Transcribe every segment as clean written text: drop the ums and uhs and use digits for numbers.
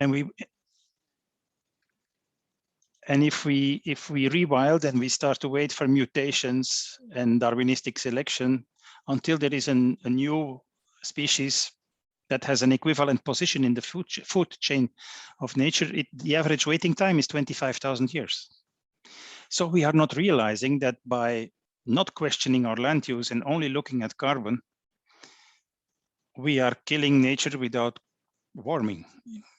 if we rewild and we start to wait for mutations and Darwinistic selection until there is a new species that has an equivalent position in the food chain of nature, the average waiting time is 25,000 years. So we are not realizing that by not questioning our land use and only looking at carbon, we are killing nature without warming.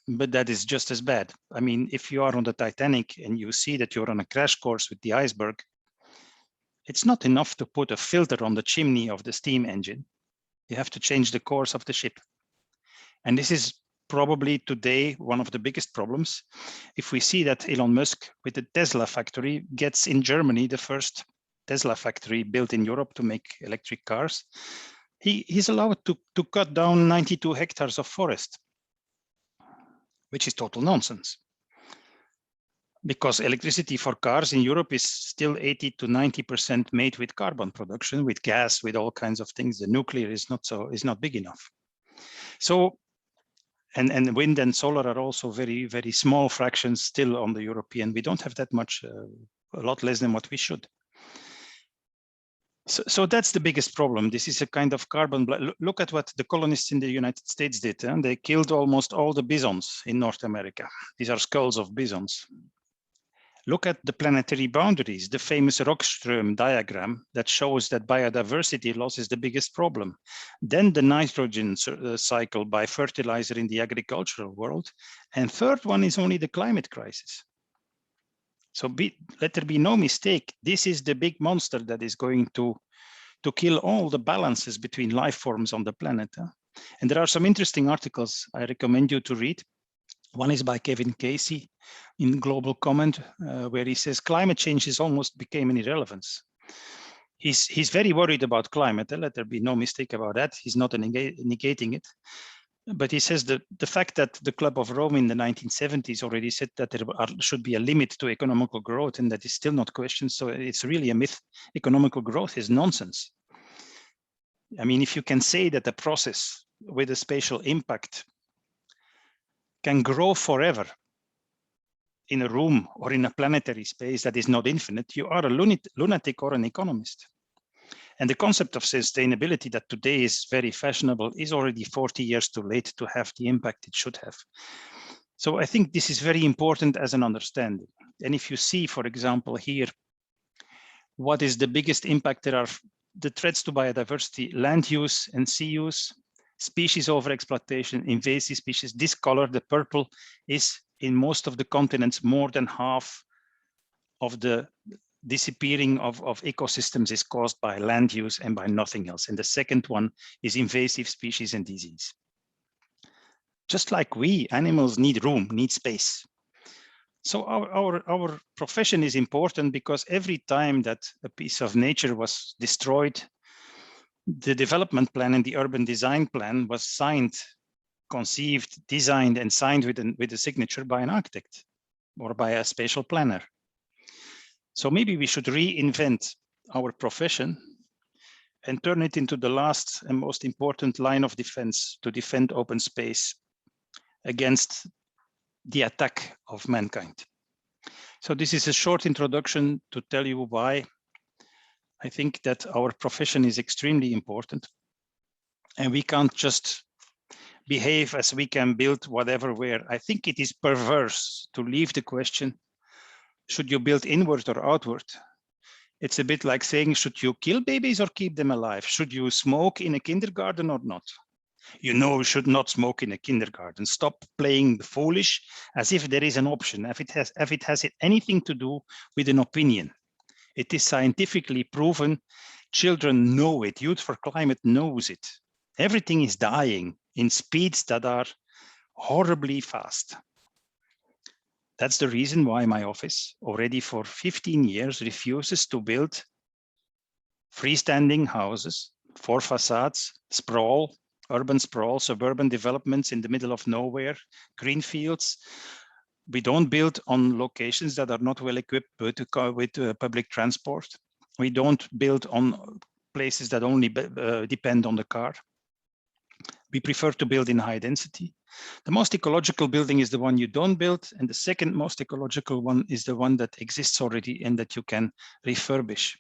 But that is just as bad. I mean, if you are on the Titanic and you see that you're on a crash course with the iceberg, it's not enough to put a filter on the chimney of the steam engine. You have to change the course of the ship. And this is probably today one of the biggest problems. If we see that Elon Musk with the Tesla factory gets in Germany the first Tesla factory built in Europe to make electric cars, he's allowed to cut down 92 hectares of forest, which is total nonsense. Because electricity for cars in Europe is still 80 to 90% made with carbon production, with gas, with all kinds of things. The nuclear is not big enough. So, and wind and solar are also very, very small fractions still on the European. We don't have that much, a lot less than what we should. So that's the biggest problem. This is a kind of carbon. Look at what the colonists in the United States did. They killed almost all the bisons in North America. These are skulls of bisons. Look at the planetary boundaries, the famous Rockström diagram that shows that biodiversity loss is the biggest problem. Then the nitrogen cycle by fertilizer in the agricultural world. And third one is only the climate crisis. So let there be no mistake, this is the big monster that is going to kill all the balances between life forms on the planet. And there are some interesting articles I recommend you to read. One is by Kevin Casey in Global Comment, where he says climate change is almost became an irrelevance. He's very worried about climate, let there be no mistake about that. He's not negating it. But he says that the fact that the Club of Rome in the 1970s already said that there should be a limit to economical growth, and that is still not questioned. So it's really a myth. Economical growth is nonsense. I mean, if you can say that a process with a spatial impact can grow forever in a room or in a planetary space that is not infinite, you are a lunatic or an economist. And the concept of sustainability that today is very fashionable is already 40 years too late to have the impact it should have. So I think this is very important as an understanding. And if you see, for example, here, what is the biggest impact? There are the threats to biodiversity, land use and sea use, species overexploitation, invasive species. This color, the purple, is in most of the continents more than half of the disappearing of ecosystems is caused by land use and by nothing else. And the second one is invasive species and disease. Just like we, animals need room, need space. So our profession is important because every time that a piece of nature was destroyed, the development plan and the urban design plan was signed, conceived, designed, and signed with a signature by an architect or by a spatial planner. So maybe we should reinvent our profession and turn it into the last and most important line of defense to defend open space against the attack of mankind. So this is a short introduction to tell you why I think that our profession is extremely important. And we can't just behave as we can build whatever where. I think it is perverse to leave the question, should you build inward or outward? It's a bit like saying, should you kill babies or keep them alive? Should you smoke in a kindergarten or not? You know, you should not smoke in a kindergarten. Stop playing foolish as if there is an option, if it has anything to do with an opinion. It is scientifically proven. Children know it. Youth for Climate knows it. Everything is dying in speeds that are horribly fast. That's the reason why my office already for 15 years refuses to build freestanding houses, four facades, sprawl, urban sprawl, suburban developments in the middle of nowhere, green fields. We don't build on locations that are not well equipped with public transport. We don't build on places that only depend on the car. We prefer to build in high density. The most ecological building is the one you don't build, and the second most ecological one is the one that exists already and that you can refurbish.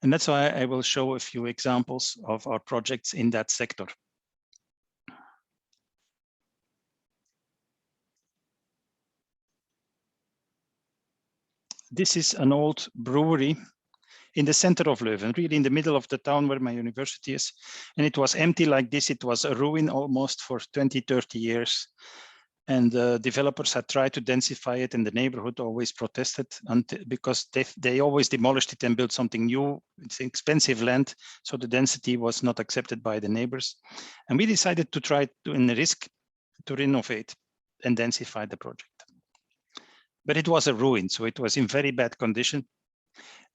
And that's why I will show a few examples of our projects in that sector. This is an old brewery in the center of Leuven, really in the middle of the town where my university is. And it was empty like this. It was a ruin almost for 20, 30 years. And the developers had tried to densify it, and the neighborhood always protested because they always demolished it and built something new. It's expensive land, so the density was not accepted by the neighbors. And we decided to try to, in the risk, to renovate and densify the project. But it was a ruin, so it was in very bad condition.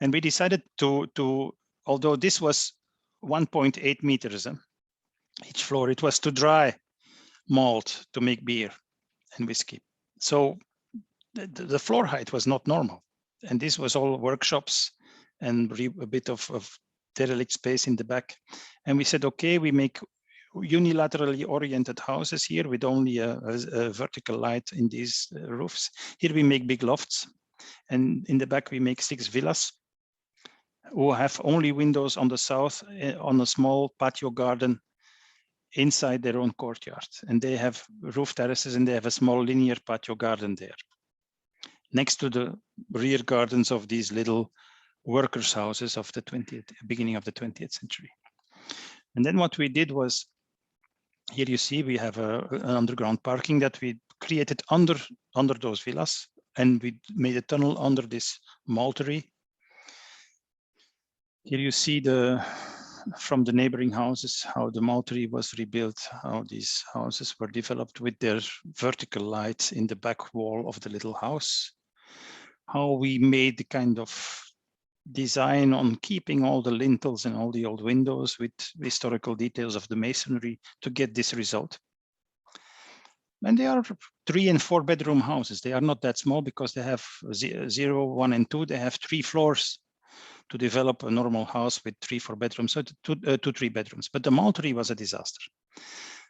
And we decided to although this was 1.8 meters each floor, it was to dry malt to make beer and whiskey. So the floor height was not normal. And this was all workshops and a bit of derelict space in the back. And we said, okay, we make unilaterally oriented houses here with only a vertical light in these roofs. Here we make big lofts. And in the back, we make 6 villas who have only windows on the south on a small patio garden inside their own courtyard. And they have roof terraces and they have a small linear patio garden there, next to the rear gardens of these little workers' houses of the beginning of the 20th century. And then what we did was, here you see we have an underground parking that we created under those villas, and we made a tunnel under this maltery. Here you see from the neighboring houses how the maltery was rebuilt, how these houses were developed with their vertical light in the back wall of the little house, how we made the kind of design on keeping all the lintels and all the old windows with historical details of the masonry to get this result. And they are 3 and 4 bedroom houses. They are not that small because they have 0, 1, and 2. They have 3 floors to develop a normal house with 3, 4 bedrooms, so 2, 3 bedrooms. But the maltery was a disaster.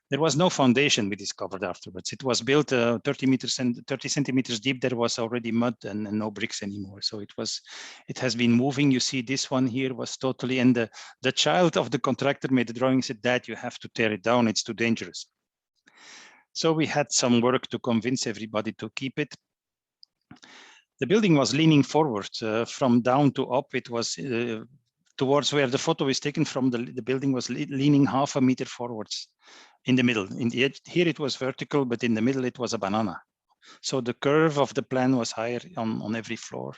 There was no foundation, we discovered afterwards. It was built 30 centimeters deep. There was already mud and no bricks anymore. So it has been moving. You see this one here was totally, and the child of the contractor made the drawing and said, Dad, you have to tear it down. It's too dangerous. So we had some work to convince everybody to keep it. The building was leaning forward from down to up. It was towards where the photo is taken from. The building was leaning half a meter forwards. In the middle, in the edge, here it was vertical, but in the middle it was a banana. So the curve of the plan was higher on every floor.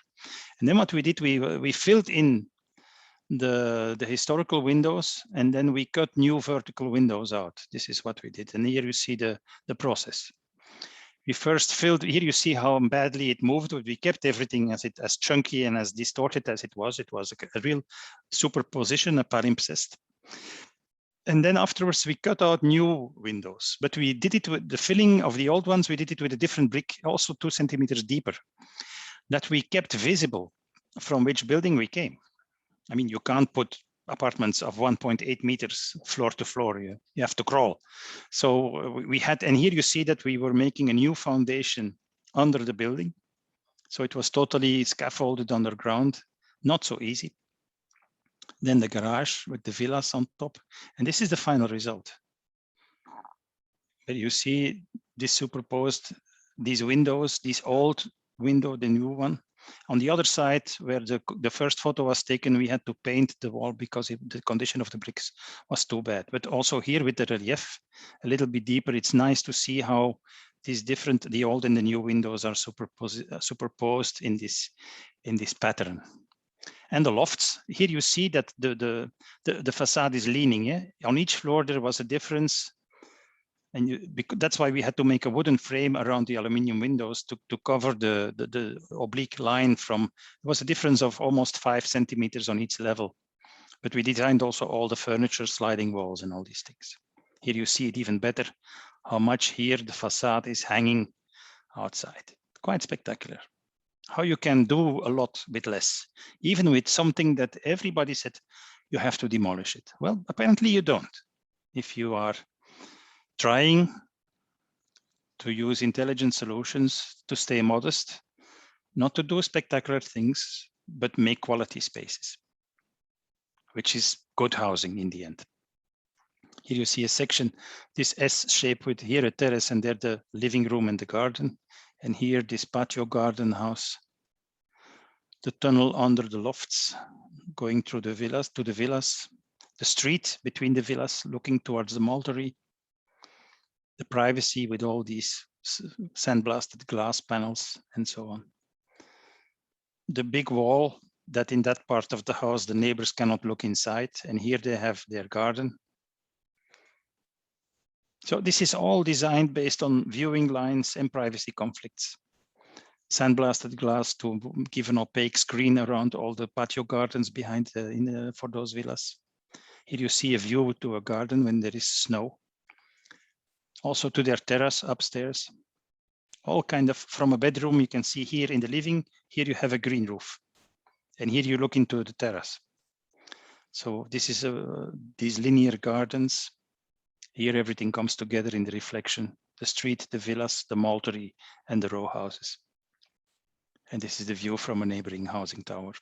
And then what we did, we filled in the historical windows, and then we cut new vertical windows out. This is what we did. And here you see the process. We first filled, here you see how badly it moved, but we kept everything as chunky and as distorted as it was. It was a real superposition, a palimpsest. And then afterwards, we cut out new windows, but we did it with the filling of the old ones. We did it with a different brick, also 2 centimeters deeper, that we kept visible from which building we came. I mean, you can't put apartments of 1.8 meters floor to floor. You have to crawl. So we had, and here you see that we were making a new foundation under the building. So it was totally scaffolded underground, not so easy. Then the garage with the villas on top. And this is the final result. But you see this superposed, these windows, this old window, the new one. On the other side, where the first photo was taken, we had to paint the wall because the condition of the bricks was too bad. But also here with the relief, a little bit deeper, it's nice to see how these different, the old and the new windows are superposed in this pattern. And the lofts, here you see that the facade is leaning. Yeah? On each floor, there was a difference. And that's why we had to make a wooden frame around the aluminium windows to cover the oblique line from, there was a difference of almost 5 centimeters on each level. But we designed also all the furniture, sliding walls and all these things. Here you see it even better, how much here the facade is hanging outside. Quite spectacular. How you can do a lot with less, even with something that everybody said you have to demolish it. Well, apparently you don't. If you are trying to use intelligent solutions to stay modest, not to do spectacular things, but make quality spaces, which is good housing in the end. Here you see a section, this S shape with here a terrace and there the living room and the garden. And here this patio garden house, the tunnel under the lofts, going through the villas to the villas, the street between the villas, looking towards the Mulberry, the privacy with all these sandblasted glass panels and so on. The big wall that in that part of the house, the neighbors cannot look inside. And here they have their garden. So this is all designed based on viewing lines and privacy conflicts. Sandblasted glass to give an opaque screen around all the patio gardens behind for those villas. Here you see a view to a garden when there is snow. Also to their terrace upstairs. All kind of, from a bedroom, you can see here in the living, here you have a green roof. And here you look into the terrace. So this is these linear gardens. Here everything comes together in the reflection, the street, the villas, the Mulberry, and the row houses. And this is the view from a neighboring housing tower.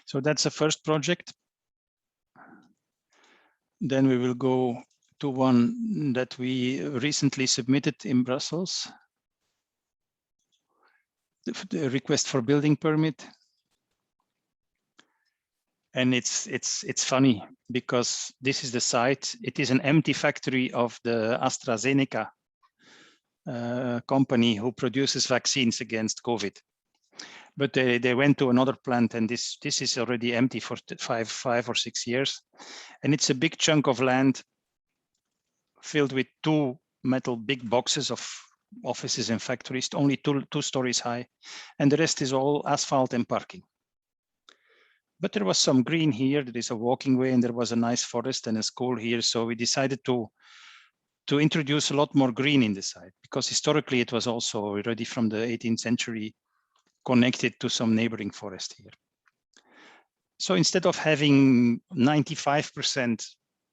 So that's the first project. Then we will go to one that we recently submitted in Brussels. The request for building permit. And it's funny because this is the site. It is an empty factory of the AstraZeneca company who produces vaccines against COVID. But they went to another plant, and this is already empty for five or 6 years. And it's a big chunk of land filled with 2 metal big boxes of offices and factories, only two stories high. And the rest is all asphalt and parking. But there was some green here. There is a walking way, and there was a nice forest and a school here. So we decided to introduce a lot more green in the site, because historically it was also already from the 18th century connected to some neighboring forest here. So instead of having 95%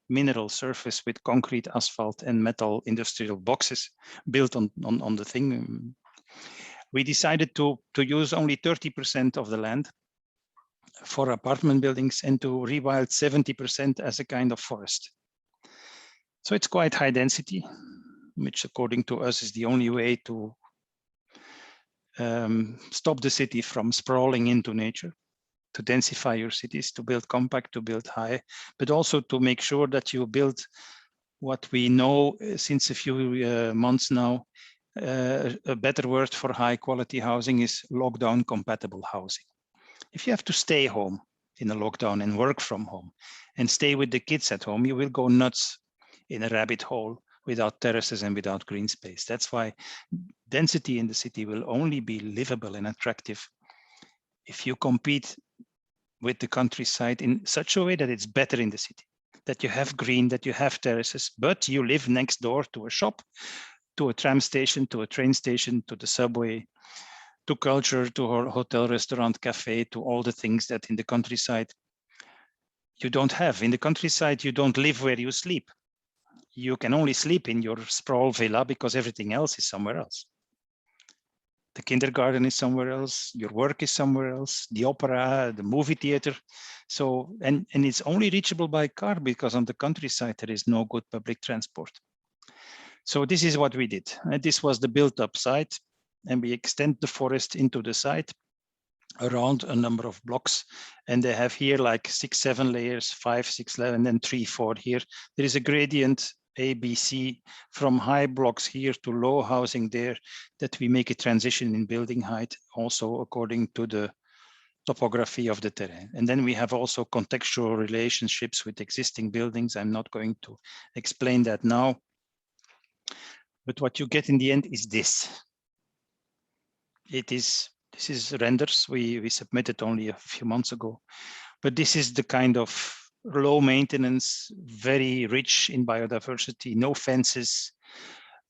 mineral surface with concrete, asphalt, and metal industrial boxes built on the thing, we decided to use only 30% of the land for apartment buildings and to rewild 70% as a kind of forest. So it's quite high density, which according to us is the only way to stop the city from sprawling into nature, to densify your cities, to build compact, to build high, but also to make sure that you build what we know since a few months now. A better word for high quality housing is lockdown compatible housing. If you have to stay home in a lockdown and work from home and stay with the kids at home, you will go nuts in a rabbit hole without terraces and without green space. That's why density in the city will only be livable and attractive if you compete with the countryside in such a way that it's better in the city, that you have green, that you have terraces, but you live next door to a shop, to a tram station, to a train station, to the subway, to culture, to a hotel, restaurant, cafe, to all the things that in the countryside you don't have. In the countryside, you don't live where you sleep. You can only sleep in your sprawl villa because everything else is somewhere else. The kindergarten is somewhere else, your work is somewhere else, the opera, the movie theater. So, and it's only reachable by car because on the countryside, there is no good public transport. So this is what we did. And this was the built up site, and we extend the forest into the site around a number of blocks. And they have here like 6, 7 layers, 5, 6, 11, and then 3, 4 here. There is a gradient A, B, C from high blocks here to low housing there, that we make a transition in building height also according to the topography of the terrain. And then we have also contextual relationships with existing buildings. I'm not going to explain that now. But what you get in the end is this. This is renders we submitted only a few months ago, but this is the kind of low maintenance, very rich in biodiversity, no fences.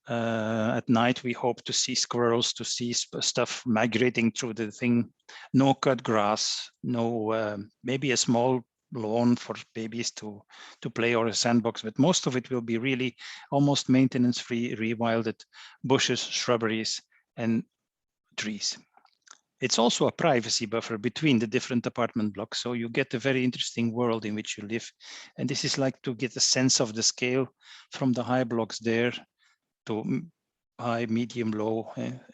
At night, we hope to see squirrels, to see stuff migrating through the thing, no cut grass, no, maybe a small lawn for babies to play, or a sandbox, but most of it will be really almost maintenance-free, rewilded bushes, shrubberies, and trees. It's also a privacy buffer between the different apartment blocks, so you get a very interesting world in which you live. And this is like to get a sense of the scale from the high blocks there to high, medium, low,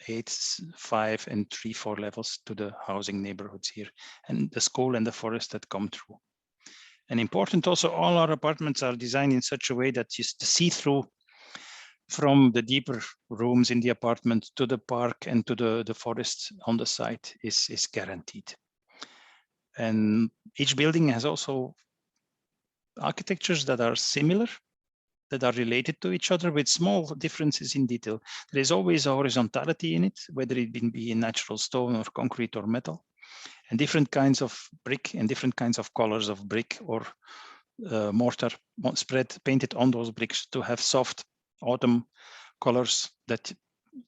8, 5, and 3, 4 levels to the housing neighborhoods here, and the school and the forest that come through. And important also, all our apartments are designed in such a way that just the see-through from the deeper rooms in the apartment to the park and to the forest on the site is guaranteed. And each building has also architectures that are similar, that are related to each other with small differences in detail. There is always a horizontality in it, whether it be in natural stone or concrete or metal, and different kinds of brick and different kinds of colors of brick or mortar painted on those bricks to have soft autumn colors that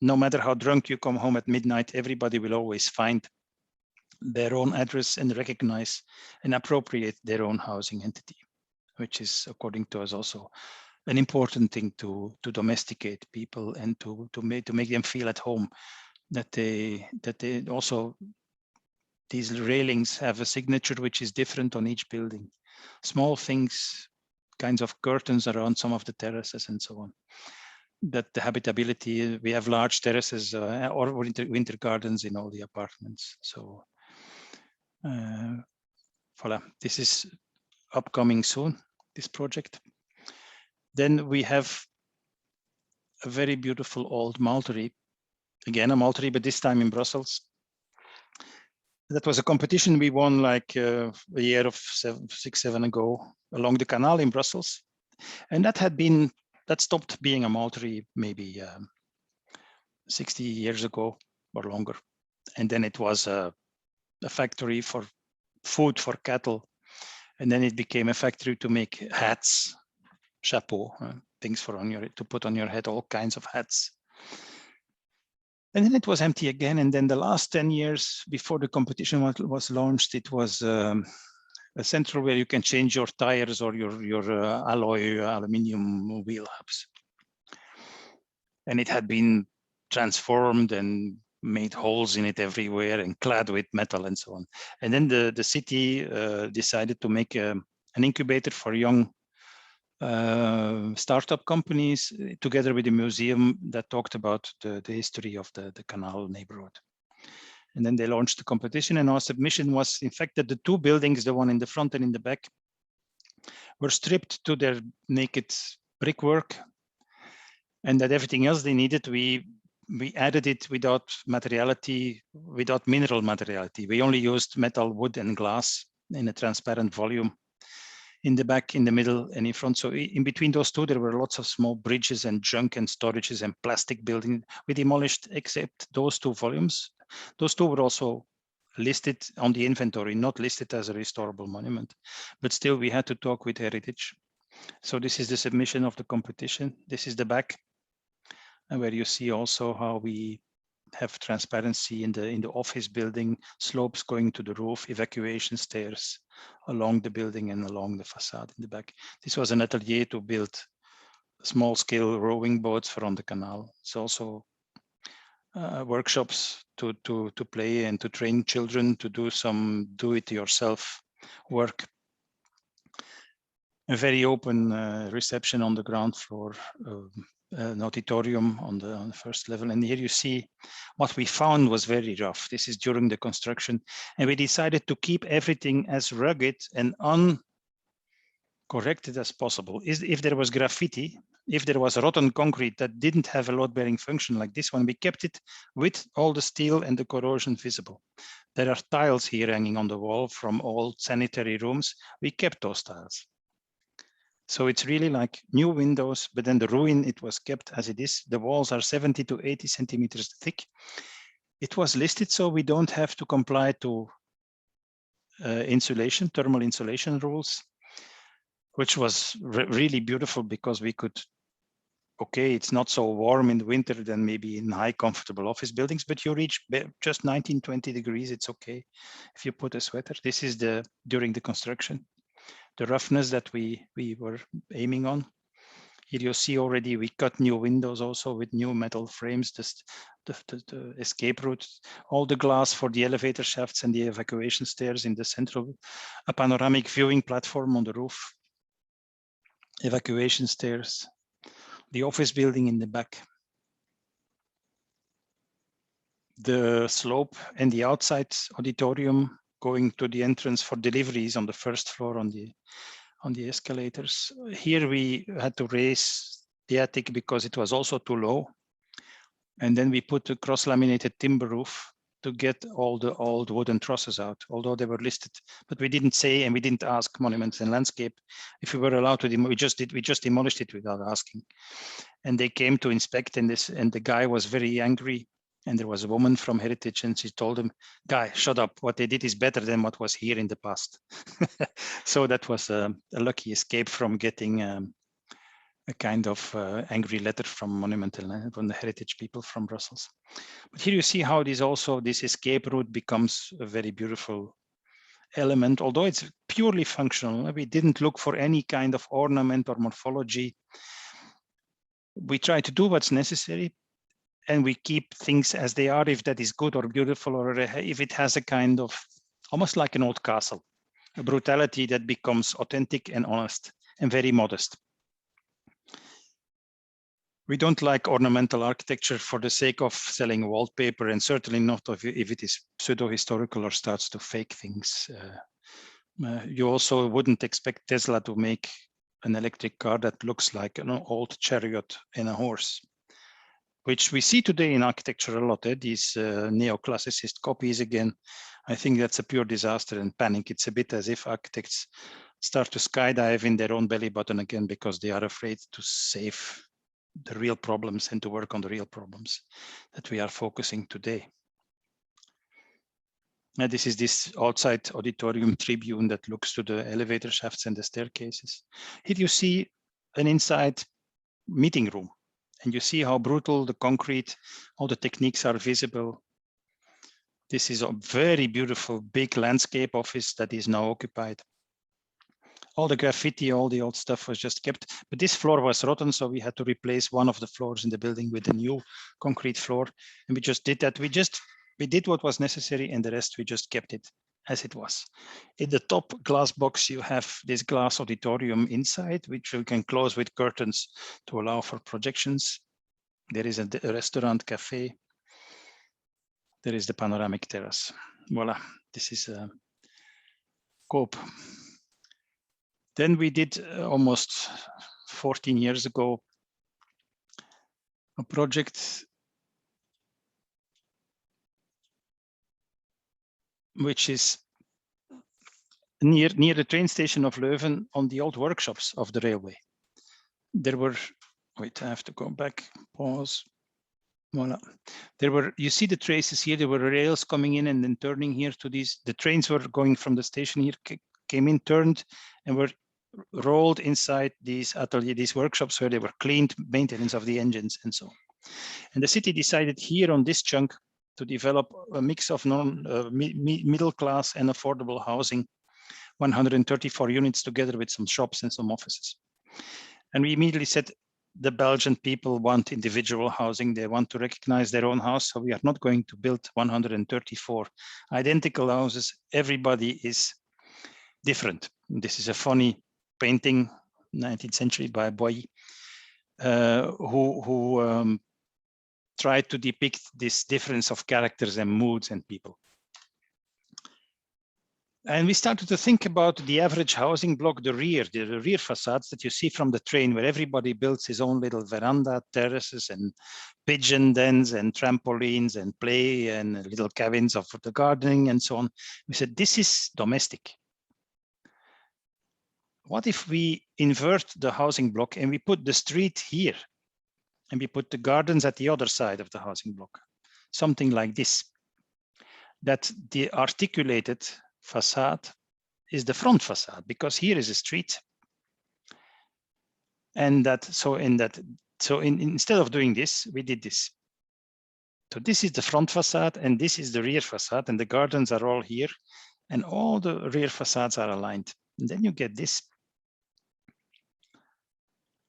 no matter how drunk you come home at midnight, everybody will always find their own address and recognize and appropriate their own housing entity, which is, according to us, also an important thing to domesticate people and to make them feel at home, that they also, these railings have a signature which is different on each building. Small things, kinds of curtains around some of the terraces and so on. That the habitability, we have large terraces or winter gardens in all the apartments. So voila, this is upcoming soon, this project. Then we have a very beautiful old malterie, again a malterie, but this time in Brussels. That was a competition we won like a year of 6, 7 ago along the canal in Brussels. And that stopped being a malterie maybe 60 years ago or longer. And then it was a factory for food for cattle. And then it became a factory to make hats, chapeau, things for to put on your head, all kinds of hats. And then it was empty again. And then the last 10 years before the competition was launched, it was a center where you can change your tires or your alloy aluminium wheel hubs. And it had been transformed and made holes in it everywhere and clad with metal and so on. And then the city decided to make an incubator for young startup companies together with a museum that talked about the history of the canal neighborhood. And then they launched the competition, and our submission was, in fact, that the 2 buildings, the one in the front and in the back, were stripped to their naked brickwork, and that everything else they needed, we added it without materiality, without mineral materiality. We only used metal, wood, and glass in a transparent volume in the back, in the middle, and in front. So in between those 2, there were lots of small bridges and junk and storages and plastic building. We demolished except those 2 volumes. Those 2 were also listed on the inventory, not listed as a restorable monument, but still we had to talk with Heritage. So this is the submission of the competition. This is the back, and where you see also how we have transparency in the office building, slopes going to the roof, evacuation stairs along the building and along the facade in the back. This was an atelier to build small-scale rowing boats for on the canal. It's also workshops to play and to train children to do some do-it-yourself work. A very open reception on the ground floor, an auditorium on the first level. And here you see what we found was very rough. This is during the construction. And we decided to keep everything as rugged and uncorrected as possible. If there was graffiti, if there was rotten concrete that didn't have a load-bearing function like this one, we kept it with all the steel and the corrosion visible. There are tiles here hanging on the wall from old sanitary rooms. We kept those tiles. So it's really like new windows, but then the ruin, it was kept as it is. The walls are 70 to 80 centimeters thick. It was listed so we don't have to comply to insulation, thermal insulation rules, which was really beautiful because we could, okay, it's not so warm in the winter than maybe in high comfortable office buildings, but you reach just 19, 20 degrees, it's okay if you put a sweater. This is during the construction. the roughness that we were aiming on. Here you see already we cut new windows also with new metal frames, just the escape routes, all the glass for the elevator shafts and the evacuation stairs in the central, a panoramic viewing platform on the roof, evacuation stairs, the office building in the back, the slope and the outside auditorium going to the entrance for deliveries on the first floor on the escalators. Here we had to raise the attic because it was also too low. And then we put a cross-laminated timber roof to get all the old wooden trusses out, although they were listed. But we didn't say, and we didn't ask Monuments and Landscape if we were allowed to demolish. We just demolished it without asking. And they came to inspect, and the guy was very angry. And there was a woman from Heritage, and she told him, "Guy, shut up. What they did is better than what was here in the past." So that was a lucky escape from getting a kind of angry letter from Monumental and from the Heritage people from Brussels. But here you see how this escape route becomes a very beautiful element, although it's purely functional. We didn't look for any kind of ornament or morphology. We try to do what's necessary, and we keep things as they are, if that is good or beautiful, or if it has a kind of, almost like an old castle, a brutality that becomes authentic and honest and very modest. We don't like ornamental architecture for the sake of selling wallpaper, and certainly not if it is pseudo-historical or starts to fake things. You also wouldn't expect Tesla to make an electric car that looks like an old chariot and a horse, which we see today in architecture a lot, these neoclassicist copies again. I think that's a pure disaster and panic. It's a bit as if architects start to skydive in their own belly button again because they are afraid to save the real problems and to work on the real problems that we are focusing today. And this is this outside auditorium tribune that looks to the elevator shafts and the staircases. Here you see an inside meeting room, and you see how brutal the concrete, all the techniques are visible. This is a very beautiful big landscape office that is now occupied. All the graffiti, all the old stuff was just kept, but this floor was rotten, so we had to replace one of the floors in the building with a new concrete floor, and we just did that. We did what was necessary, and the rest we just kept it as it was. In the top glass box, you have this glass auditorium inside, which you can close with curtains to allow for projections. There is a restaurant, cafe. There is the panoramic terrace. Voila, this is a Coop. Then we did almost 14 years ago a project which is near the train station of Leuven on the old workshops of the railway. There were, wait, I have to go back, pause. Voila. There were, you see the traces here, there were rails coming in and then turning here to these, the trains were going from the station here, came in, turned, and were rolled inside these ateliers, these workshops where they were cleaned, maintenance of the engines and so on. And the city decided here on this chunk to develop a mix of middle class and affordable housing, 134 units together with some shops and some offices. And we immediately said, the Belgian people want individual housing. They want to recognize their own house. So we are not going to build 134 identical houses. Everybody is different. This is a funny painting, 19th century by Broeck, who tried to depict this difference of characters and moods and people. And we started to think about the average housing block, the rear facades that you see from the train, where everybody builds his own little veranda, terraces, and pigeon dens, and trampolines, and play, and little cabins for the gardening, and so on. We said, this is domestic. What if we invert the housing block and we put the street here, and we put the gardens at the other side of the housing block? Something like this, that the articulated facade is the front facade, because here is a street. And that, instead of doing this, we did this. So this is the front facade and this is the rear facade, and the gardens are all here, and all the rear facades are aligned. And then you get this.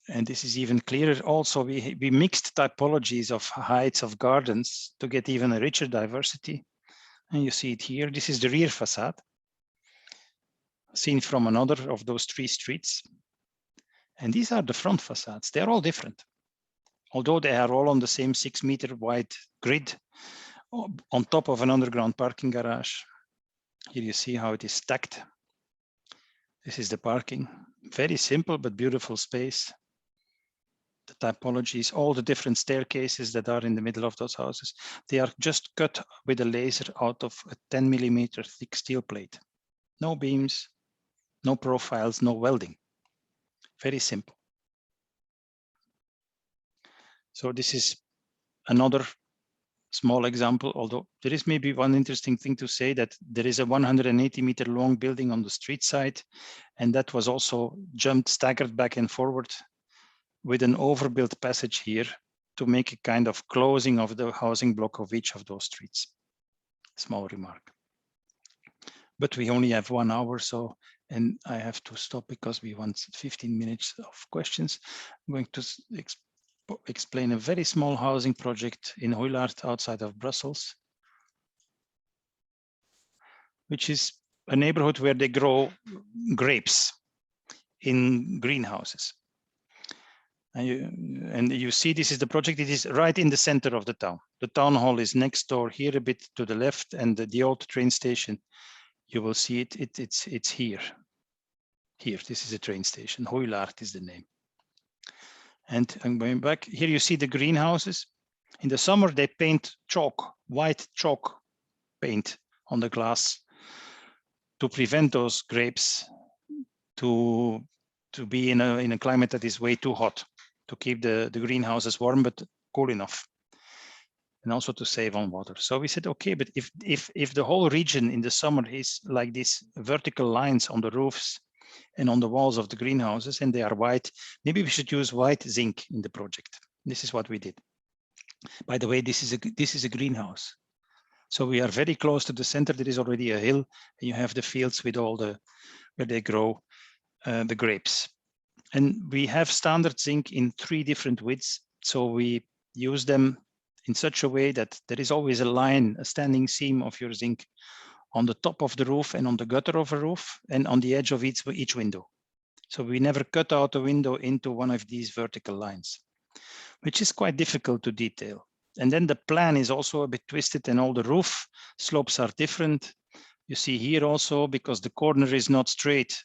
And this is even clearer. Also, we mixed typologies of heights of gardens to get even a richer diversity. And you see it here. This is the rear facade, seen from another of those 3 streets. And these are the front facades. They're all different, although they are all on the same 6-meter wide grid on top of an underground parking garage. Here you see how it is stacked. This is the parking. Very simple but beautiful space. The typologies, all the different staircases that are in the middle of those houses, they are just cut with a laser out of a 10mm thick steel plate. No beams, no profiles, no welding. Very simple. So this is another small example, although there is maybe one interesting thing to say, that there is a 180-meter long building on the street side, and that was also staggered back and forward with an overbuilt passage here to make a kind of closing of the housing block of each of those streets. Small remark. But we only have 1 hour, so, and I have to stop because we want 15 minutes of questions. I'm going to explain a very small housing project in Hoylaert outside of Brussels, which is a neighborhood where they grow grapes in greenhouses. And you see, this is the project. It is right in the center of the town. The town hall is next door here, a bit to the left, and the old train station, you will see it. It's here. Here, this is a train station. Hoylaert is the name. And I'm going back. Here you see the greenhouses. In the summer, they paint chalk, white chalk paint on the glass to prevent those grapes to be in a climate that is way too hot, to keep the greenhouses warm but cool enough, and also to save on water. So we said, okay, but if the whole region in the summer is like these vertical lines on the roofs and on the walls of the greenhouses, and they are white, maybe we should use white zinc in the project. This is what we did. By the way, this is a greenhouse. So we are very close to the center. There is already a hill, and you have the fields with all the, where they grow the grapes. And we have standard zinc in 3 different widths. So we use them in such a way that there is always a line, a standing seam of your zinc on the top of the roof and on the gutter of a roof and on the edge of each window. So we never cut out a window into one of these vertical lines, which is quite difficult to detail. And then the plan is also a bit twisted, and all the roof slopes are different. You see here also, because the corner is not straight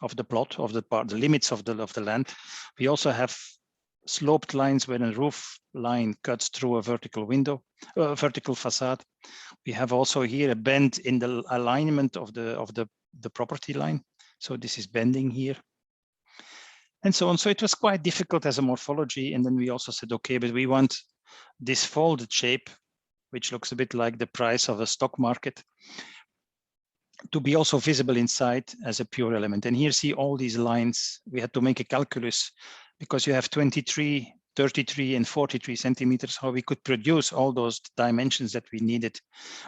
of the plot of the part, the limits of the land, we also have sloped lines where a roof line cuts through a vertical window, vertical facade. We have also here a bend in the alignment of the property line. So this is bending here, and so on. So it was quite difficult as a morphology. And then we also said, okay, but we want this folded shape, which looks a bit like the price of a stock market, to be also visible inside as a pure element. And here see all these lines. We had to make a calculus because you have 23, 33 and 43 centimeters, how we could produce all those dimensions that we needed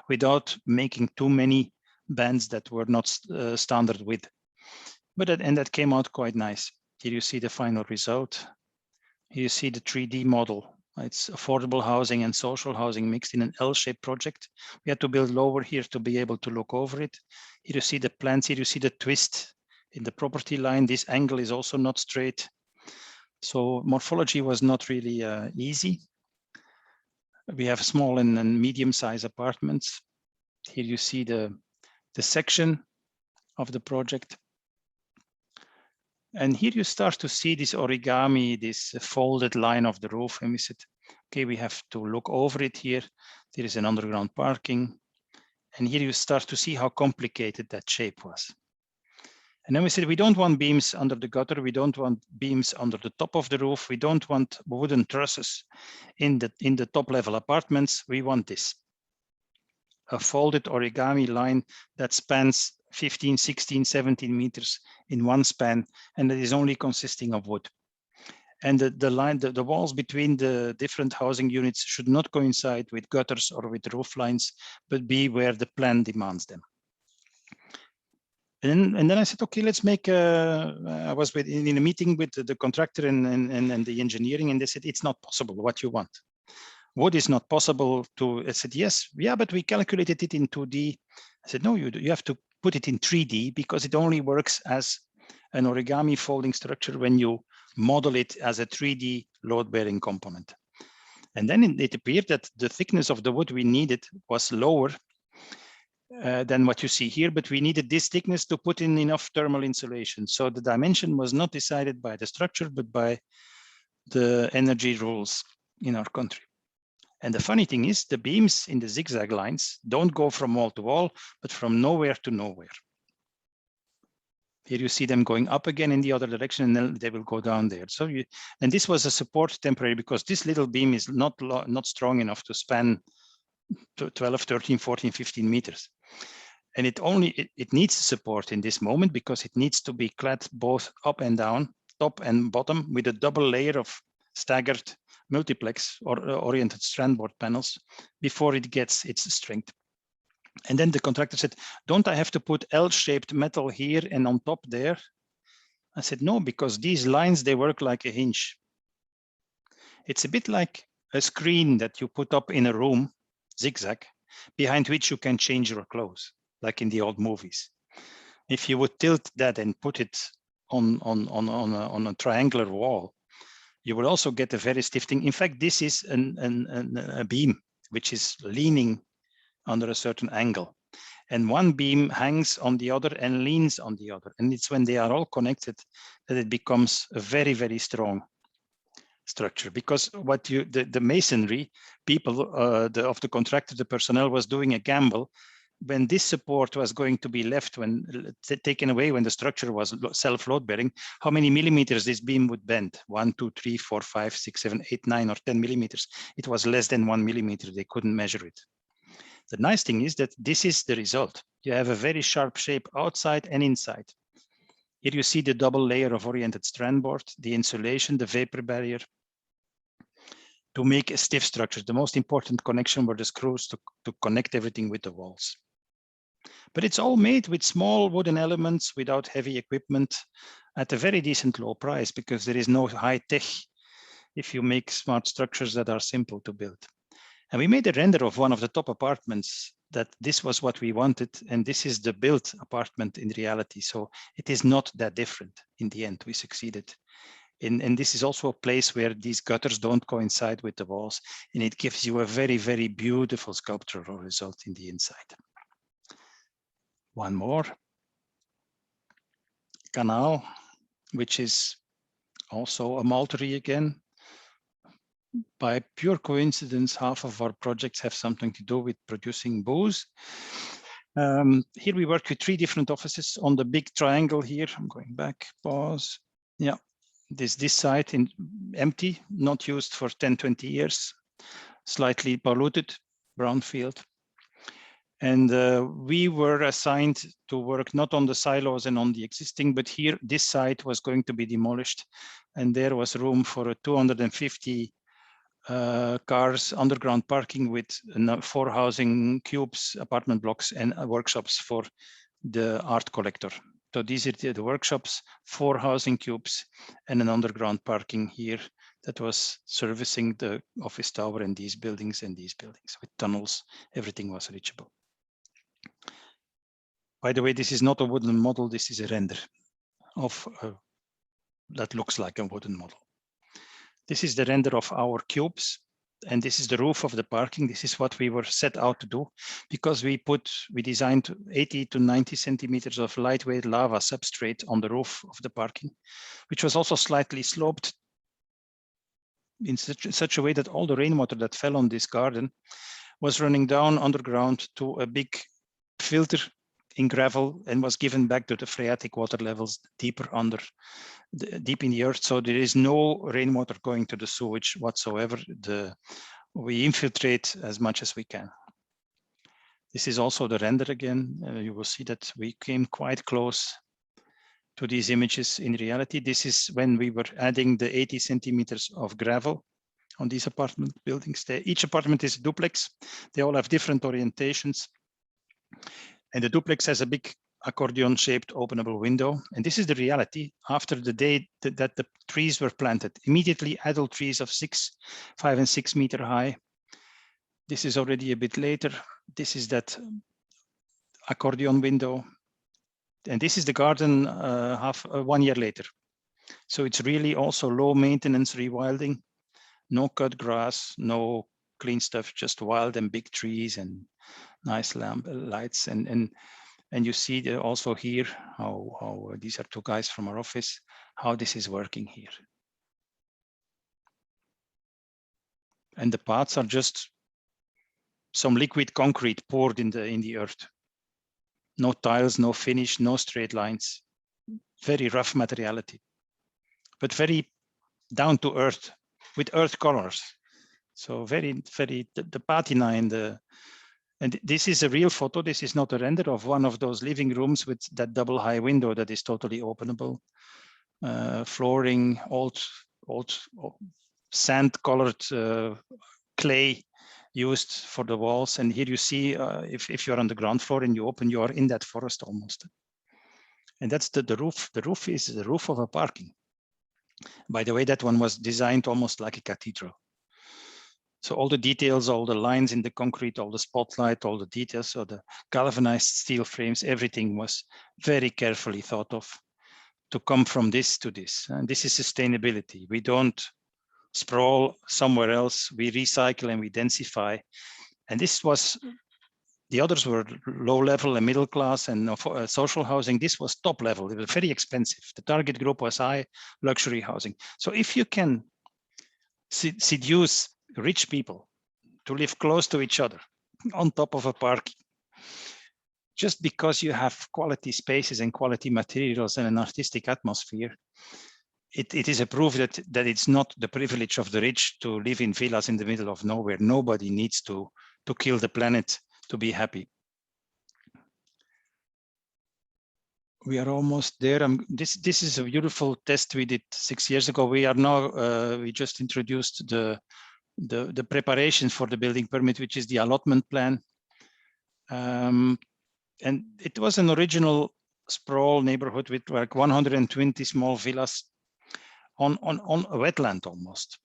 without making too many bands that were not standard width. But that came out quite nice. Here you see the final result. Here you see the 3D model. It's affordable housing and social housing mixed in an L-shaped project. We had to build lower here to be able to look over it. Here you see the plants. Here you see the twist in the property line. This angle is also not straight. So morphology was not really easy. We have small and medium-sized apartments. Here you see the section of the project. And here you start to see this origami, this folded line of the roof. And we said, okay, we have to look over it here. There is an underground parking. And here you start to see how complicated that shape was. And then we said, we don't want beams under the gutter. We don't want beams under the top of the roof. We don't want wooden trusses in the top level apartments. We want this, a folded origami line that spans 15, 16, 17 meters in one span, and that is only consisting of wood. And the walls between the different housing units should not coincide with gutters or with roof lines, but be where the plan demands them. And then I said, okay, let's make I was in a meeting with the contractor and the engineering, and they said, it's not possible what you want. What is not possible to, I said, yes, yeah, but we calculated it in 2D. I said, no, you have to put it in 3D because it only works as an origami folding structure when you model it as a 3D load-bearing component. And then it appeared that the thickness of the wood we needed was lower than what you see here, but we needed this thickness to put in enough thermal insulation. So the dimension was not decided by the structure, but by the energy rules in our country. And the funny thing is, the beams in the zigzag lines don't go from wall to wall, but from nowhere to nowhere. Here you see them going up again in the other direction, and then they will go down there. So and this was a support temporary because this little beam is not strong enough to span 12, 13, 14, 15 meters. And it needs support in this moment because it needs to be clad both up and down, top and bottom, with a double layer of staggered multiplex or oriented strand board panels before it gets its strength. And then the contractor said, don't I have to put L-shaped metal here and on top there? I said, no, because these lines, they work like a hinge. It's a bit like a screen that you put up in a room, zigzag, behind which you can change your clothes, like in the old movies. If you would tilt that and put it on a triangular wall, you will also get a very stiff thing. In fact, this is a beam which is leaning under a certain angle. And one beam hangs on the other and leans on the other. And it's when they are all connected that it becomes a very, very strong structure. Because what the masonry people of the contractor, the personnel was doing a gamble. When this support was going to be left, when taken away, when the structure was self-load bearing, how many millimeters this beam would bend? 1, 2, 3, 4, 5, 6, 7, 8, 9, or 10 millimeters. It was less than 1 millimeter. They couldn't measure it. The nice thing is that this is the result. You have a very sharp shape outside and inside. Here you see the double layer of oriented strand board, the insulation, the vapor barrier, to make a stiff structure. The most important connection were the screws to connect everything with the walls. But it's all made with small wooden elements without heavy equipment at a very decent low price because there is no high tech if you make smart structures that are simple to build. And we made a render of one of the top apartments that this was what we wanted. And this is the built apartment in reality. So it is not that different. In the end, we succeeded. And this is also a place where these gutters don't coincide with the walls. And it gives you a very, very beautiful sculptural result in the inside. One more. Canal, which is also a maltery again. By pure coincidence, half of our projects have something to do with producing booze. Here we work with 3 different offices on the big triangle here. I'm going back, pause. Yeah, this site empty, not used for 10, 20 years, slightly polluted, brownfield. And we were assigned to work not on the silos and on the existing, but here, this site was going to be demolished. And there was room for a 250 cars, underground parking with 4 housing cubes, apartment blocks, and workshops for the art collector. So these are the workshops, 4 housing cubes, and an underground parking here that was servicing the office tower and these buildings with tunnels. Everything was reachable. By the way, this is not a wooden model. This is a render of that looks like a wooden model. This is the render of our cubes, and this is the roof of the parking. This is what we were set out to do, because we designed 80 to 90 centimeters of lightweight lava substrate on the roof of the parking, which was also slightly sloped in such a way that all the rainwater that fell on this garden was running down underground to a big filter in gravel and was given back to the phreatic water levels deeper deep in the earth. So there is no rainwater going to the sewage whatsoever. We infiltrate as much as we can. This is also the render again. You will see that we came quite close to these images in reality. This is when we were adding the 80 centimeters of gravel on these apartment buildings. Each apartment is a duplex. They all have different orientations. And the duplex has a big accordion-shaped openable window. And this is the reality after the day that the trees were planted. Immediately, adult trees of 5 and 6 meter high. This is already a bit later. This is that accordion window. And this is the garden 1 year later. So it's really also low maintenance rewilding, no cut grass, no clean stuff, just wild and big trees and nice lights. And you see also here how these are 2 guys from our office, how this is working here. And the paths are just some liquid concrete poured in the earth. No tiles, no finish, no straight lines. Very rough materiality, but very down to earth with earth colors. So very, the patina and this is a real photo. This is not a render of one of those living rooms with that double high window that is totally openable. Flooring, old sand colored clay used for the walls. And here you see, if you're on the ground floor and you open, you are in that forest almost. And that's the roof. The roof is the roof of a parking. By the way, that one was designed almost like a cathedral. So all the details, all the lines in the concrete, all the spotlight, all the details, so the galvanized steel frames, everything was very carefully thought of to come from this to this. And this is sustainability. We don't sprawl somewhere else. We recycle and we densify. And this was, the others were low level and middle class and social housing. This was top level. It was very expensive. The target group was high luxury housing. So if you can seduce rich people to live close to each other on top of a park, just because you have quality spaces and quality materials and an artistic atmosphere, it is a proof that it's not the privilege of the rich to live in villas in the middle of nowhere. Nobody needs to kill the planet to be happy. We are almost there. This is a beautiful test we did 6 years ago. We are now, we just introduced the preparation for the building permit, which is the allotment plan. And it was an original sprawl neighborhood with like 120 small villas on a wetland almost,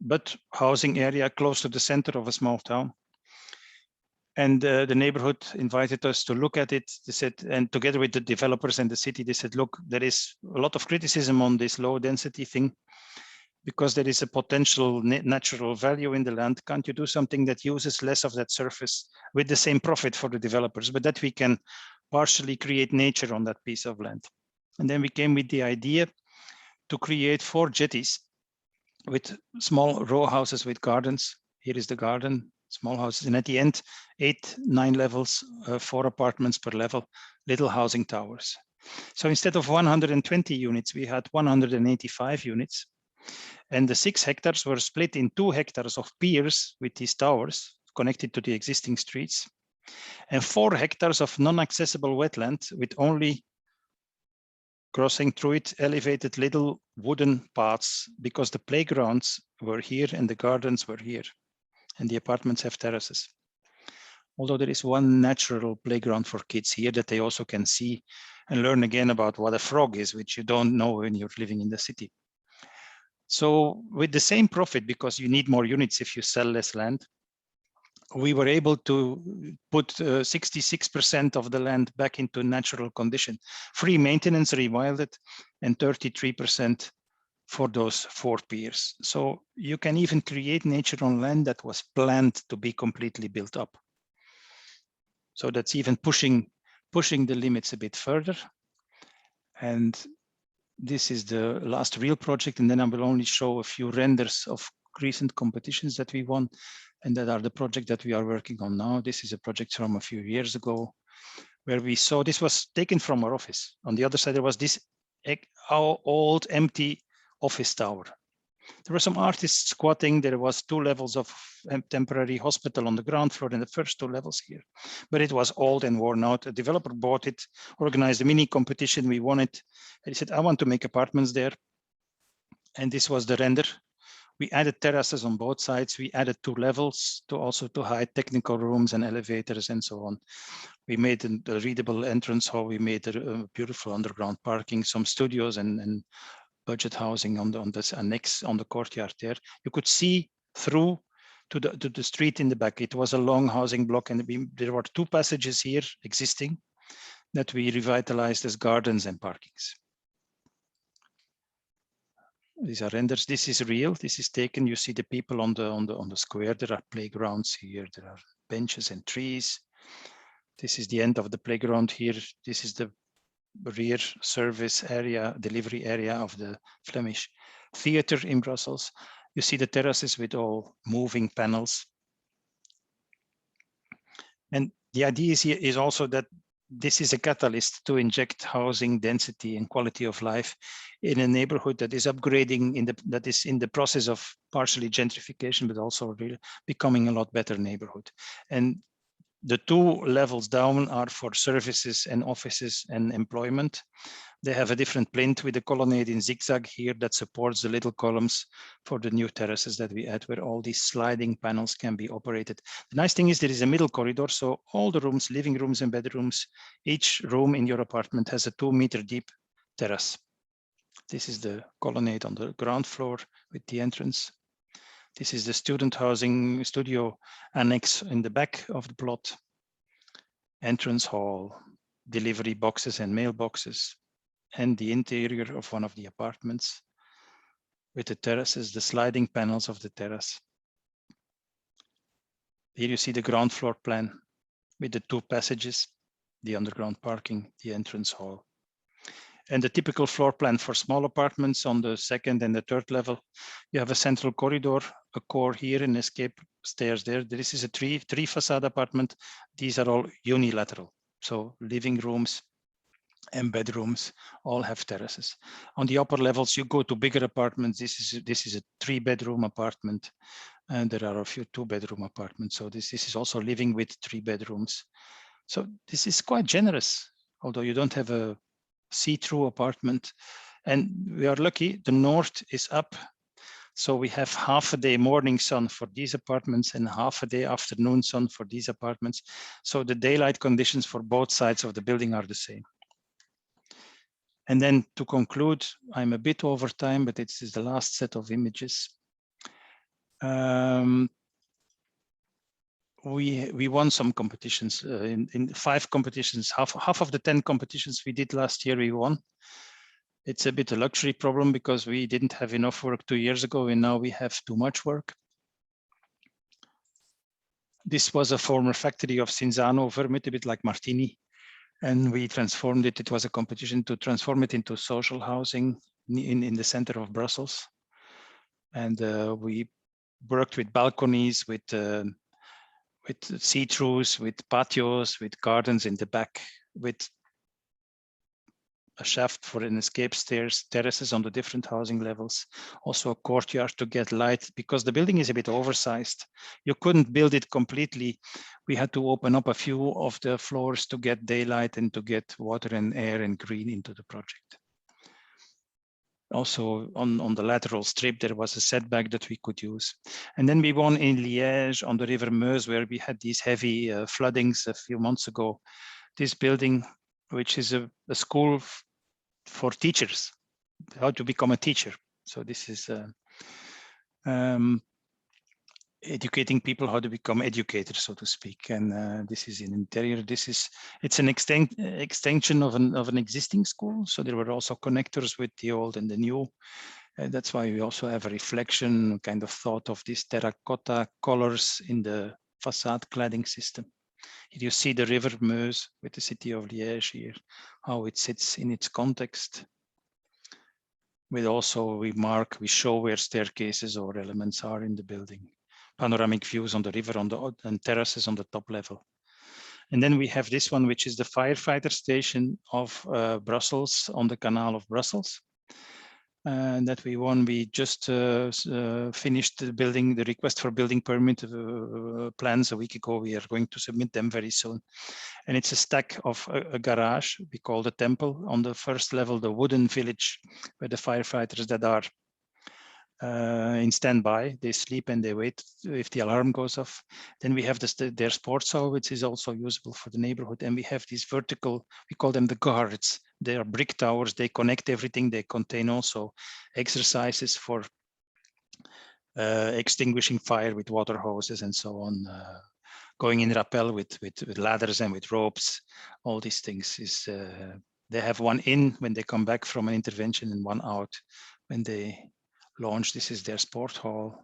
but housing area close to the center of a small town. And the neighborhood invited us to look at it. They said, and together with the developers and the city, they said, look, there is a lot of criticism on this low density thing because there is a potential natural value in the land. Can't you do something that uses less of that surface with the same profit for the developers, but that we can partially create nature on that piece of land? And then we came with the idea to create 4 jetties with small row houses with gardens. Here is the garden, small houses, and at the end, 8, 9 levels, 4 apartments per level, little housing towers. So instead of 120 units, we had 185 units. And the 6 hectares were split in 2 hectares of piers with these towers connected to the existing streets, and 4 hectares of non-accessible wetland with only crossing through it elevated little wooden paths, because the playgrounds were here and the gardens were here, and the apartments have terraces. Although there is one natural playground for kids here that they also can see and learn again about what a frog is, which you don't know when you're living in the city. So with the same profit, because you need more units if you sell less land, we were able to put 66% of the land back into natural condition, free maintenance, rewilded, and 33% for those 4 piers. So you can even create nature on land that was planned to be completely built up. So that's even pushing the limits a bit further. And this is the last real project, and then I will only show a few renders of recent competitions that we won, and that are the project that we are working on now. This is a project from a few years ago, where we saw, this was taken from our office. On the other side, there was this old empty office tower. There were some artists squatting. There was 2 levels of temporary hospital on the ground floor in the first 2 levels here, but it was old and worn out. A developer bought it, organized a mini competition. We won it. And he said, I want to make apartments there. And this was the render We added terraces on both sides. We added 2 levels to also to hide technical rooms and elevators and so on. We made a readable entrance hall. We made a beautiful underground parking, some studios and budget housing on this annex on the courtyard there. You could see through to the street in the back. It was a long housing block, and there were 2 passages here existing that we revitalized as gardens and parkings. These are renders. This is real. This is taken. You see the people on the square. There are playgrounds here. There are benches and trees. This is the end of the playground here. This is the rear service area, delivery area of the Flemish Theatre in Brussels. You see the terraces with all moving panels. And the idea here is also that this is a catalyst to inject housing density and quality of life in a neighborhood that is upgrading, that is in the process of partially gentrification, but also really becoming a lot better neighborhood. And the 2 levels down are for services and offices and employment. They have a different plinth with a colonnade in zigzag here that supports the little columns for the new terraces that we add, where all these sliding panels can be operated. The nice thing is there is a middle corridor, so all the rooms, living rooms and bedrooms, each room in your apartment has a 2-meter deep terrace. This is the colonnade on the ground floor with the entrance. This is the student housing studio annex in the back of the plot. Entrance hall, delivery boxes and mailboxes, and the interior of one of the apartments with the terraces, the sliding panels of the terrace. Here you see the ground floor plan with the 2 passages, the underground parking, the entrance hall. And the typical floor plan for small apartments on the 2nd and the 3rd level, you have a central corridor, a core here, and escape stairs there. This is a three facade apartment. These are all unilateral. So living rooms and bedrooms all have terraces. On the upper levels, you go to bigger apartments. This is a 3-bedroom apartment, and there are a few 2-bedroom apartments. So this is also living with 3 bedrooms. So this is quite generous, although you don't have a see-through apartment. And we are lucky, the north is up. So we have half a day morning sun for these apartments and half a day afternoon sun for these apartments. So the daylight conditions for both sides of the building are the same. And then to conclude, I'm a bit over time, but this is the last set of images. We won some competitions in 5 competitions. Half of the 10 competitions we did last year, we won. It's a bit a luxury problem because we didn't have enough work 2 years ago, and now we have too much work. This was a former factory of Cinzano vermit, a bit like Martini, and we transformed it. It was a competition to transform it into social housing in the center of Brussels. And we worked with balconies, with see-throughs, with patios, with gardens in the back, with a shaft for an escape stairs, terraces on the different housing levels, also a courtyard to get light, because the building is a bit oversized. You couldn't build it completely. We had to open up a few of the floors to get daylight and to get water and air and green into the project. Also on the lateral strip, there was a setback that we could use. And then we won in Liège on the River Meuse, where we had these heavy floodings a few months ago. This building, which is a school for teachers, how to become a teacher. So this is educating people how to become educators, so to speak. And this is an interior. It's an extension of an existing school. So there were also connectors with the old and the new. That's why we also have a reflection, kind of thought of these terracotta colors in the facade cladding system. Here you see the River Meuse with the city of Liège here, how it sits in its context. We also, we show where staircases or elements are in the building. Panoramic views on the river and terraces on the top level. And then we have this one, which is the firefighter station of Brussels, on the Canal of Brussels. And that we won. We just finished the request for building permit plans a week ago. We are going to submit them very soon. And it's a stack of a garage we call the temple. On the first level, the wooden village, where the firefighters that are in standby. They sleep and they wait if the alarm goes off. Then we have their sports hall, which is also usable for the neighborhood. And we have these vertical, we call them the guards. They are brick towers. They connect everything. They contain also exercises for extinguishing fire with water hoses and so on. Going in rappel with ladders and with ropes. All these things is, they have one in when they come back from an intervention and one out when they launch. This is their sport hall.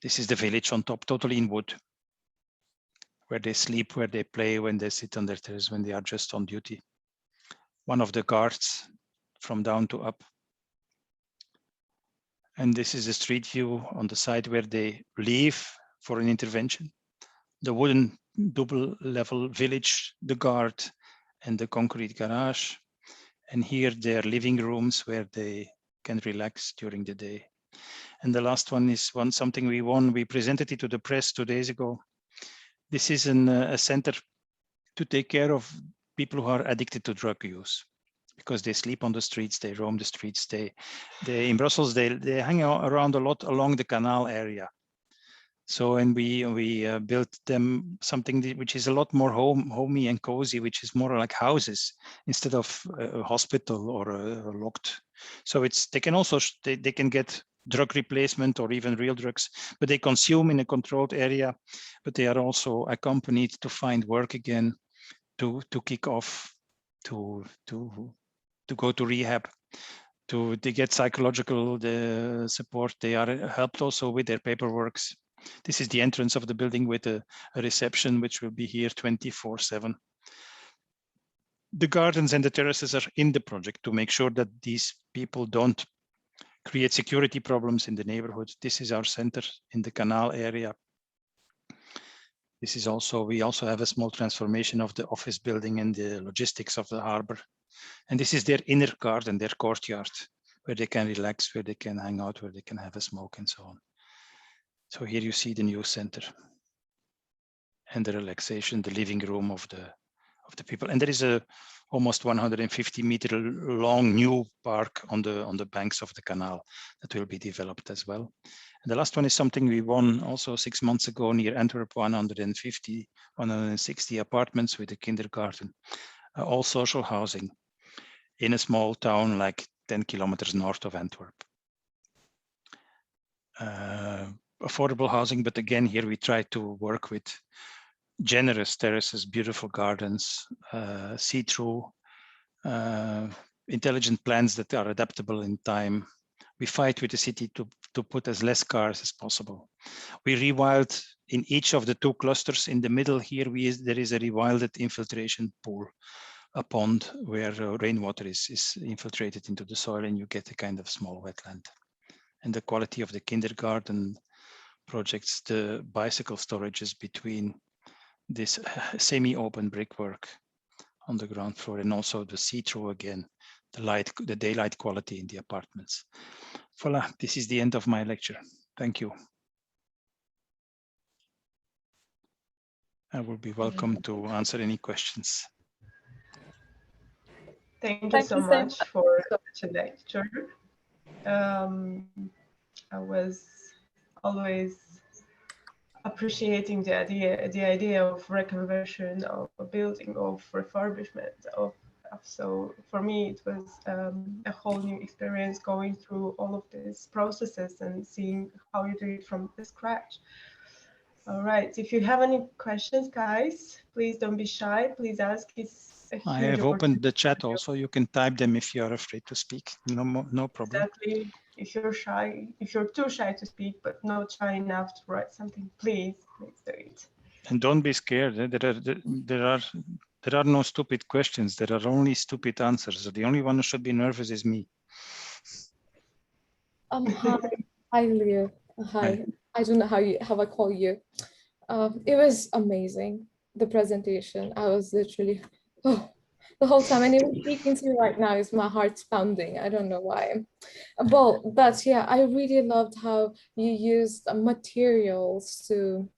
This is the village on top, totally in wood, where they sleep, where they play, when they sit on their terrace, when they are just on duty. One of the guards from down to up. And this is the street view on the side where they leave for an intervention. The wooden double level village, the guard, and the concrete garage. And here their living rooms where they can relax during the day. And the last one is something we won. We presented it to the press 2 days ago. This is a center to take care of people who are addicted to drug use, because they sleep on the streets, they roam the streets. They in Brussels, they hang around a lot along the canal area. So, and we built them something which is a lot more homey and cozy, which is more like houses instead of a hospital or a locked. So they can also, they can get drug replacement or even real drugs, but they consume in a controlled area, but they are also accompanied to find work again, to kick off, to go to rehab, to get psychological support. They are helped also with their paperworks. This is the entrance of the building with a reception, which will be here 24/7. The gardens and the terraces are in the project to make sure that these people don't create security problems in the neighborhood. This is our center in the canal area. This is also, we also have a small transformation of the office building and the logistics of the harbor. And this is their inner garden, their courtyard, where they can relax, where they can hang out, where they can have a smoke and so on. So here you see the new center and the relaxation, the living room of the people. And there is a almost 150-meter long new park on the banks of the canal that will be developed as well. And the last one is something we won also 6 months ago near Antwerp, 160 apartments with a kindergarten, all social housing in a small town like 10 kilometers north of Antwerp. Affordable housing, but again, here we try to work with generous terraces, beautiful gardens, see-through, intelligent plans that are adaptable in time. We fight with the city to put as less cars as possible. We rewild in each of the 2 clusters. In the middle here, there is a rewilded infiltration pool, a pond where rainwater is infiltrated into the soil, and you get a kind of small wetland. And the quality of the kindergarten projects, the bicycle storages between this semi-open brickwork on the ground floor, and also the see-through again, the daylight quality in the apartments. Voila, this is the end of my lecture. Thank you. I will be welcome to answer any questions. Thank you so much for such a lecture. I was always appreciating the idea of reconversion, of building, of refurbishment, so for me it was a whole new experience going through all of these processes and seeing how you do it from the scratch. All right, if you have any questions, guys, please don't be shy. Please ask. I have opened the chat also. You can type them if you are afraid to speak. No problem. Exactly. If you're shy, if you're too shy to speak, but not shy enough to write something, please do it. And don't be scared. There are no stupid questions. There are only stupid answers. So the only one who should be nervous is me. Hi, Leo. Hi. I don't know how I call you. It was amazing, the presentation. I was literally the whole time, and even speaking to you right now is my heart's pounding. I don't know why. But yeah, I really loved how you used materials to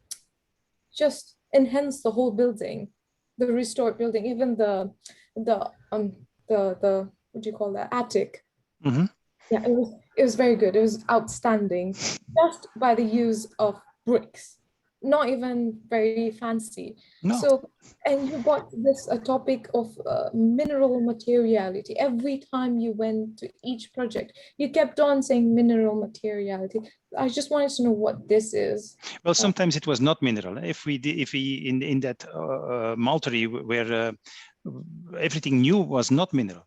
just enhance the whole building, the restored building, even the what do you call that, attic. Mm-hmm. Yeah, it was very good. It was outstanding, just by the use of bricks, not even very fancy. No. So, and you got this a topic of mineral materiality. Every time you went to each project, you kept on saying mineral materiality. I just wanted to know what this is. Well, sometimes it was not mineral. If we in that Maltery where everything new was not mineral,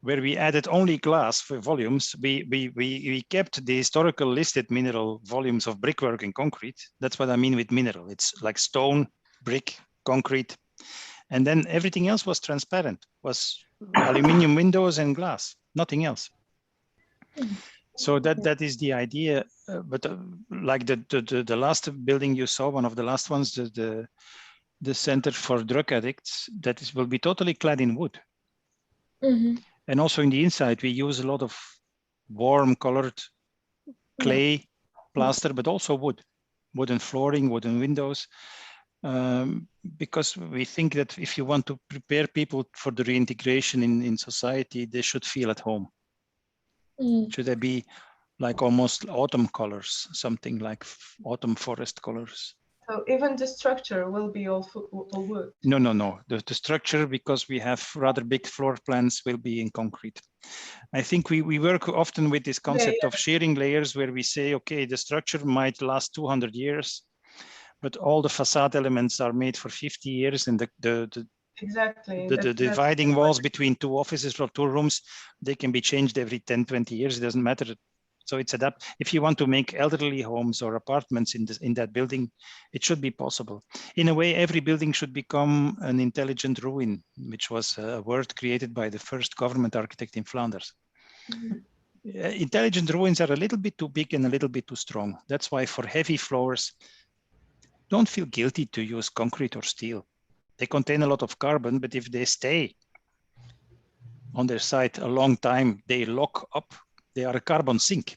where we added only glass for volumes, we kept the historical listed mineral volumes of brickwork and concrete. That's what I mean with mineral. It's like stone, brick, concrete, and then everything else was transparent, was aluminium windows and glass, nothing else. So that is the idea. But like the last building you saw, one of the last ones, the Center for Drug Addicts, will be totally clad in wood. Mm-hmm. And also in the inside, we use a lot of warm colored clay, plaster, but also wood, wooden flooring, wooden windows. Because we think that if you want to prepare people for the reintegration in society, they should feel at home. Should they be like almost autumn colors, something like autumn forest colors? So even the structure will be all wood? No. The structure, because we have rather big floor plans, will be in concrete. I think we work often with this concept of sharing layers, where we say, okay, the structure might last 200 years, but all the facade elements are made for 50 years, and the dividing walls between two offices or two rooms, they can be changed every 10, 20 years. It doesn't matter. So it's adapt. If you want to make elderly homes or apartments in that building, it should be possible. In a way, every building should become an intelligent ruin, which was a word created by the first government architect in Flanders. Intelligent ruins are a little bit too big and a little bit too strong. That's why for heavy floors, don't feel guilty to use concrete or steel. They contain a lot of carbon, but if they stay on their site a long time, they lock up. They are a carbon sink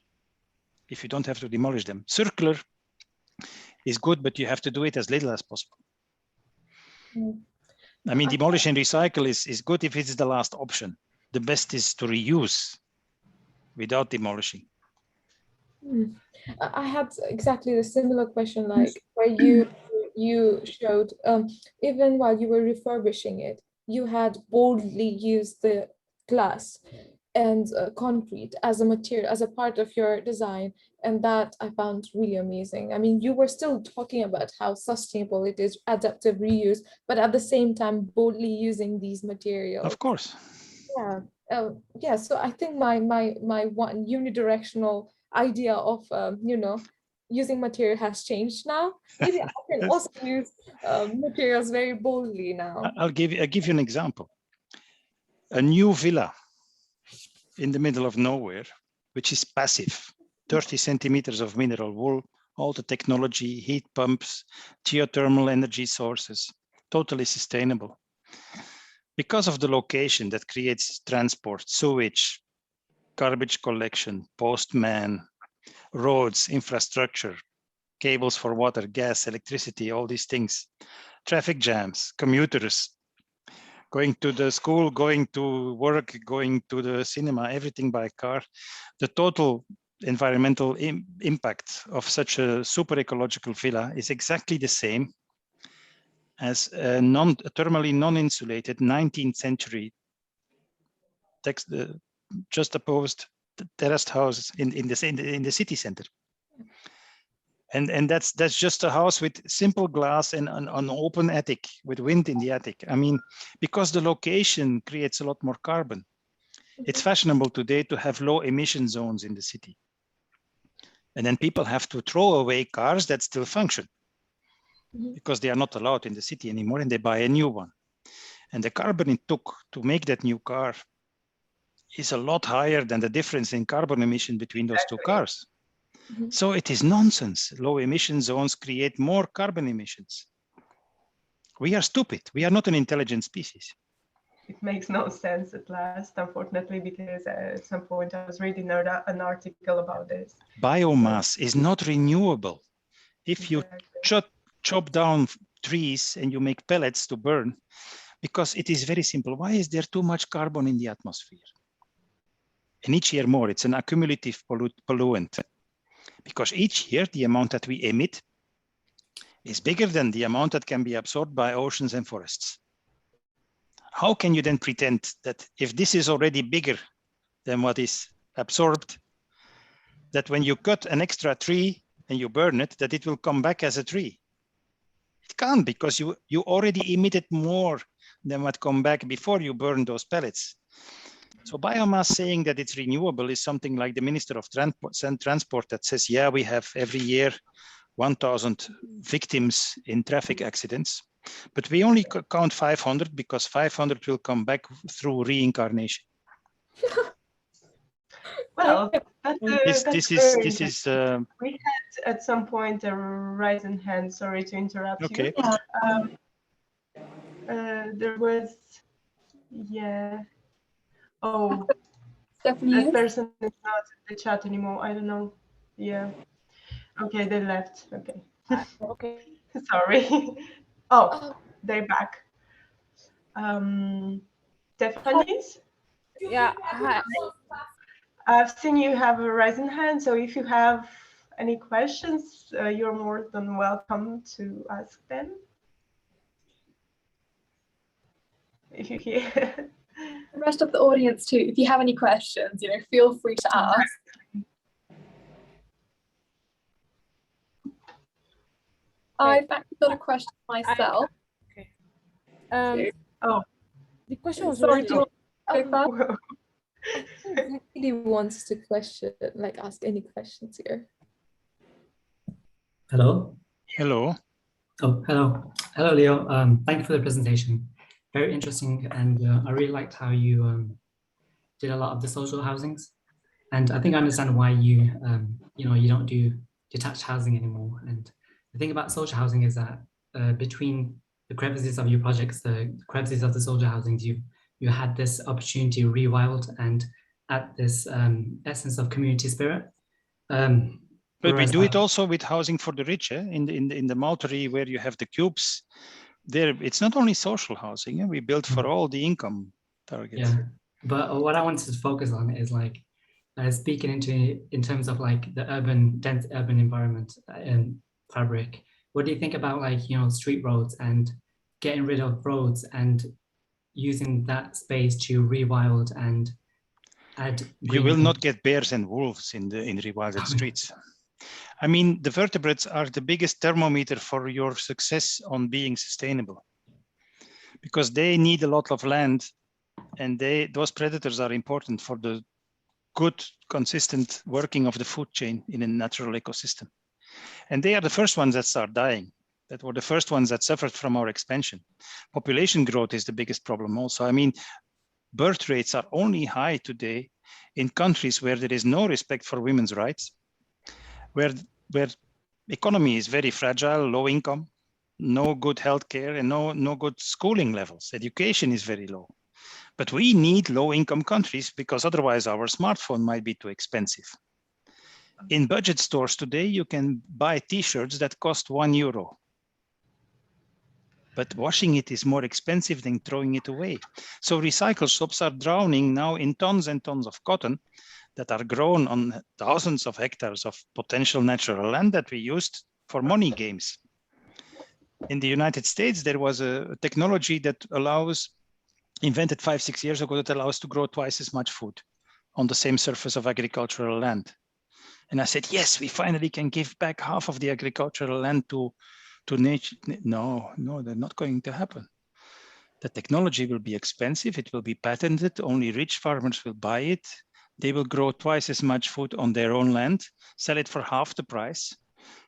if you don't have to demolish them. Circular is good, but you have to do it as little as possible. I mean, demolish and recycle is good if it's the last option. The best is to reuse without demolishing. I had exactly the similar question, like where you showed, even while you were refurbishing it, you had boldly used the glass and concrete as a material, as a part of your design. And that I found really amazing. I mean, you were still talking about how sustainable it is, adaptive reuse, but at the same time, boldly using these materials. Of course. Yeah. Yeah. So I think my one unidirectional idea of, using material has changed now. Maybe I can also use materials very boldly now. I'll give you an example. A new villa in the middle of nowhere, which is passive, 30 centimeters of mineral wool, all the technology, heat pumps, geothermal energy sources, totally sustainable. Because of the location that creates transport, sewage, garbage collection, postman, roads, infrastructure, cables for water, gas, electricity, all these things, traffic jams, commuters, going to the school, going to work, going to the cinema, everything by car. The total environmental impact of such a super ecological villa is exactly the same as a thermally non-insulated 19th century just opposed terraced houses in the city center. And that's just a house with simple glass and an open attic with wind in the attic. I mean, because the location creates a lot more carbon. It's fashionable today to have low emission zones in the city. And then people have to throw away cars that still function because they are not allowed in the city anymore, and they buy a new one. And the carbon it took to make that new car is a lot higher than the difference in carbon emission between those two cars. So it is nonsense. Low emission zones create more carbon emissions. We are stupid. We are not an intelligent species. It makes no sense at last, unfortunately, because at some point I was reading an article about this. Biomass is not renewable. If you chop down trees and you make pellets to burn, because it is very simple. Why is there too much carbon in the atmosphere? And each year more, it's an accumulative pollutant. Because each year, the amount that we emit is bigger than the amount that can be absorbed by oceans and forests. How can you then pretend that if this is already bigger than what is absorbed, that when you cut an extra tree and you burn it, that it will come back as a tree? It can't, because you already emitted more than what come back before you burn those pellets. So biomass saying that it's renewable is something like the Minister of Transport that says, yeah, we have every year 1,000 victims in traffic accidents, but we only count 500 because 500 will come back through reincarnation. Well, this is we had at some point a rising hand. Sorry to interrupt you. There was, yeah. Oh, Stephanie, that person is not in the chat anymore. I don't know. Yeah. Okay, they left. Okay. Okay. Sorry. Oh, they're back. Stephanie's? Yeah. Hi. I've seen you have a rising hand, so if you have any questions, you're more than welcome to ask them. If you hear. the rest of the audience too, if you have any questions, you know, feel free to ask. I've actually got a question myself. Okay. Oh, The question was Sorry, really do you want to go first? Who really wants to ask any questions here? Hello. hello. Oh, hello. Hello, Leo. Thank you for the presentation. Very interesting, and I really liked how you did a lot of the social housings. And I think I understand why you you don't do detached housing anymore. And the thing about social housing is that between the crevices of your projects, the crevices of the social housings, you had this opportunity rewild and add this essence of community spirit. But we do it also with housing for the rich, in the Maltery, where you have the cubes. There, it's not only social housing. We build for all the income targets. Yeah, but what I wanted to focus on is like speaking in terms of like the dense urban environment and fabric. What do you think about like street roads and getting rid of roads and using that space to rewild and add? You will not get bears and wolves in rewilded streets. I mean, the vertebrates are the biggest thermometer for your success on being sustainable, because they need a lot of land, and those predators are important for the good, consistent working of the food chain in a natural ecosystem. And they are the first ones that start dying. That were the first ones that suffered from our expansion. Population growth is the biggest problem also. I mean, birth rates are only high today in countries where there is no respect for women's rights, where economy is very fragile, low income, no good healthcare, and no good schooling levels. Education is very low. But we need low-income countries, because otherwise our smartphone might be too expensive. In budget stores today, you can buy T-shirts that cost €1. But washing it is more expensive than throwing it away. So recycle shops are drowning now in tons and tons of cotton that are grown on thousands of hectares of potential natural land that we used for money games. In the United States, there was a technology that invented 5-6 years ago, that allows to grow twice as much food on the same surface of agricultural land. And I said, yes, we finally can give back half of the agricultural land to nature. No, they're not going to happen. The technology will be expensive. It will be patented. Only rich farmers will buy it. They will grow twice as much food on their own land, sell it for half the price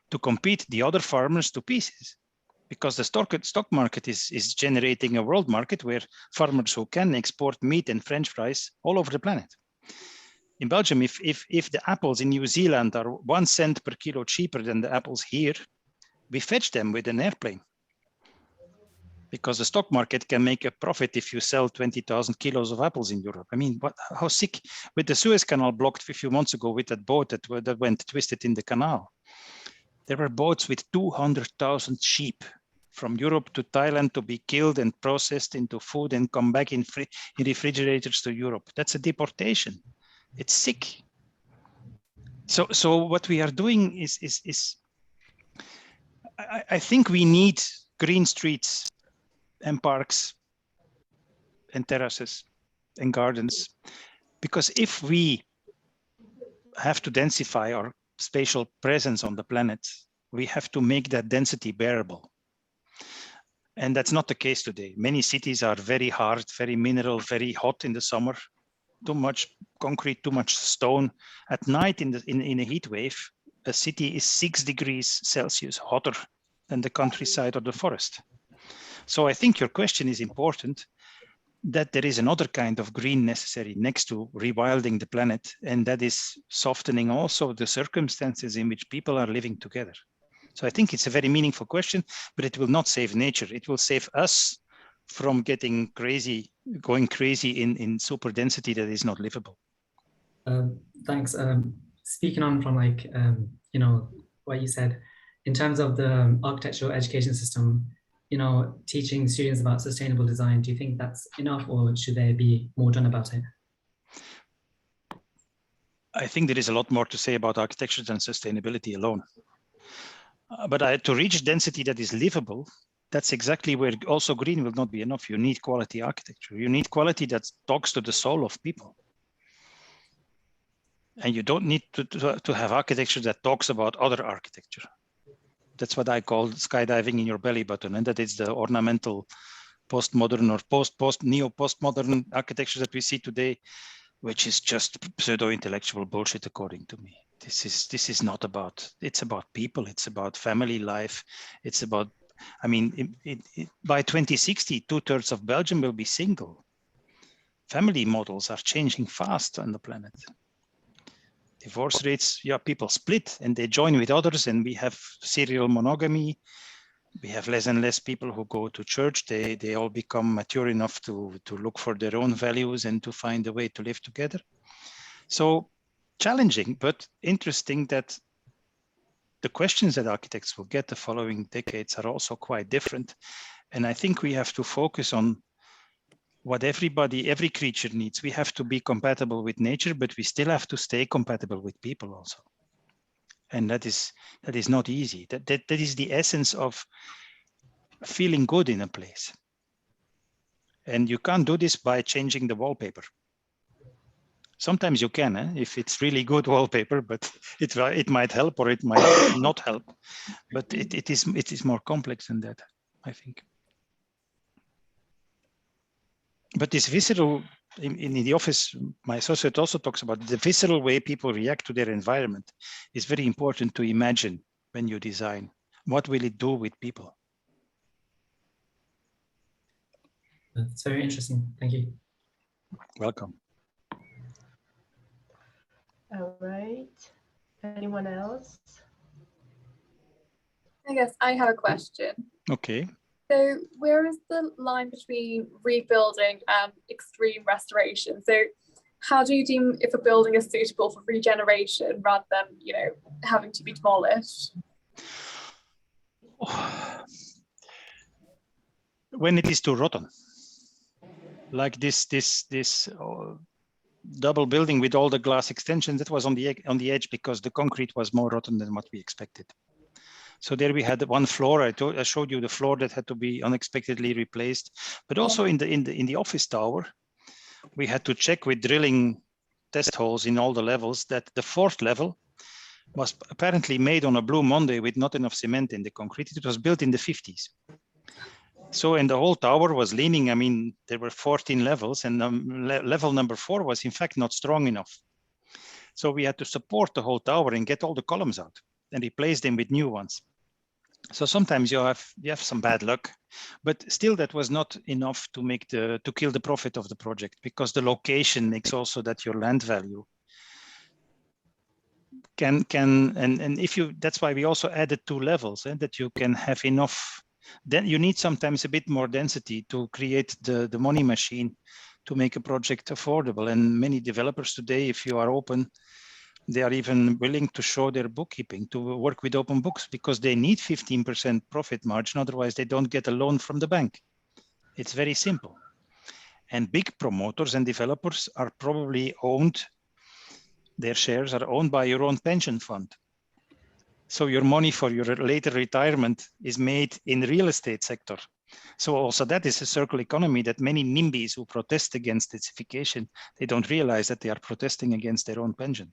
to compete the other farmers to pieces. Because the stock market is generating a world market where farmers who can export meat and French fries all over the planet. In Belgium, if the apples in New Zealand are 1 cent per kilo cheaper than the apples here, we fetch them with an airplane. Because the stock market can make a profit if you sell 20,000 kilos of apples in Europe. I mean, how sick. With the Suez Canal blocked a few months ago with that boat that went twisted in the canal. There were boats with 200,000 sheep from Europe to Thailand to be killed and processed into food and come back in refrigerators to Europe. That's a deportation. It's sick. So what we are doing is I think we need green streets and parks and terraces and gardens, because if we have to densify our spatial presence on the planet, we have to make that density bearable. And that's not the case today. Many cities are very hard, very mineral, very hot in the summer, too much concrete, too much stone. At night in a heat wave, a city is 6 degrees Celsius hotter than the countryside or the forest. So I think your question is important, that there is another kind of green necessary next to rewilding the planet, and that is softening also the circumstances in which people are living together. So I think it's a very meaningful question, but it will not save nature. It will save us from getting crazy, going crazy in super density that is not livable. Thanks. Speaking on from like, you know, what you said, in terms of the architectural education system, you know, teaching students about sustainable design, do you think that's enough, or should there be more done about it? I think there is a lot more to say about architecture than sustainability alone. But to reach density that is livable, that's exactly where also green will not be enough. You need quality architecture. You need quality that talks to the soul of people. And you don't need to have architecture that talks about other architecture. That's what I call skydiving in your belly button, and that is the ornamental postmodern or neo-postmodern architecture that we see today, which is just pseudo-intellectual bullshit, according to me. This is not about, it's about people, it's about family life, it's about, I mean, by 2060, 2/3 of Belgium will be single. Family models are changing fast on the planet. Divorce rates, yeah, people split and they join with others, and we have serial monogamy. We have less and less people who go to church. They all become mature enough to look for their own values and to find a way to live together. So challenging, but interesting that the questions that architects will get the following decades are also quite different. And I think we have to focus on what every creature needs. We have to be compatible with nature, but we still have to stay compatible with people also. And that is not easy. That is the essence of feeling good in a place. And you can't do this by changing the wallpaper. Sometimes you can, if it's really good wallpaper, but it might help or it might not help. But it is more complex than that, I think. But this visceral, in the office, my associate also talks about the visceral way people react to their environment is very important to imagine when you design. What will it do with people? That's very interesting. Thank you. Welcome. All right. Anyone else? I guess I have a question. Okay. So where is the line between rebuilding and extreme restoration? So how do you deem if a building is suitable for regeneration rather than, you know, having to be demolished? When it is too rotten, like this double building with all the glass extensions, that was on the edge because the concrete was more rotten than what we expected. So there we had one floor. I showed you the floor that had to be unexpectedly replaced, but also in the office tower, we had to check with drilling test holes in all the levels that the 4th level was apparently made on a Blue Monday with not enough cement in the concrete. It was built in the 50s. So, and the whole tower was leaning. I mean, there were 14 levels, and level number 4 was in fact not strong enough. So we had to support the whole tower and get all the columns out and replace them with new ones. So sometimes you have some bad luck, but still that was not enough to kill the profit of the project, because the location makes also that your land value can and if you, that's why we also added 2 levels, that you can have enough. Then you need sometimes a bit more density to create the money machine to make a project affordable. And many developers today, if you are open, they are even willing to show their bookkeeping, to work with open books, because they need 15% profit margin. Otherwise, they don't get a loan from the bank. It's very simple. And big promoters and developers are probably owned their shares are owned by your own pension fund. So your money for your later retirement is made in the real estate sector. So also that is a circular economy that many NIMBYs who protest against densification, they don't realize that they are protesting against their own pension.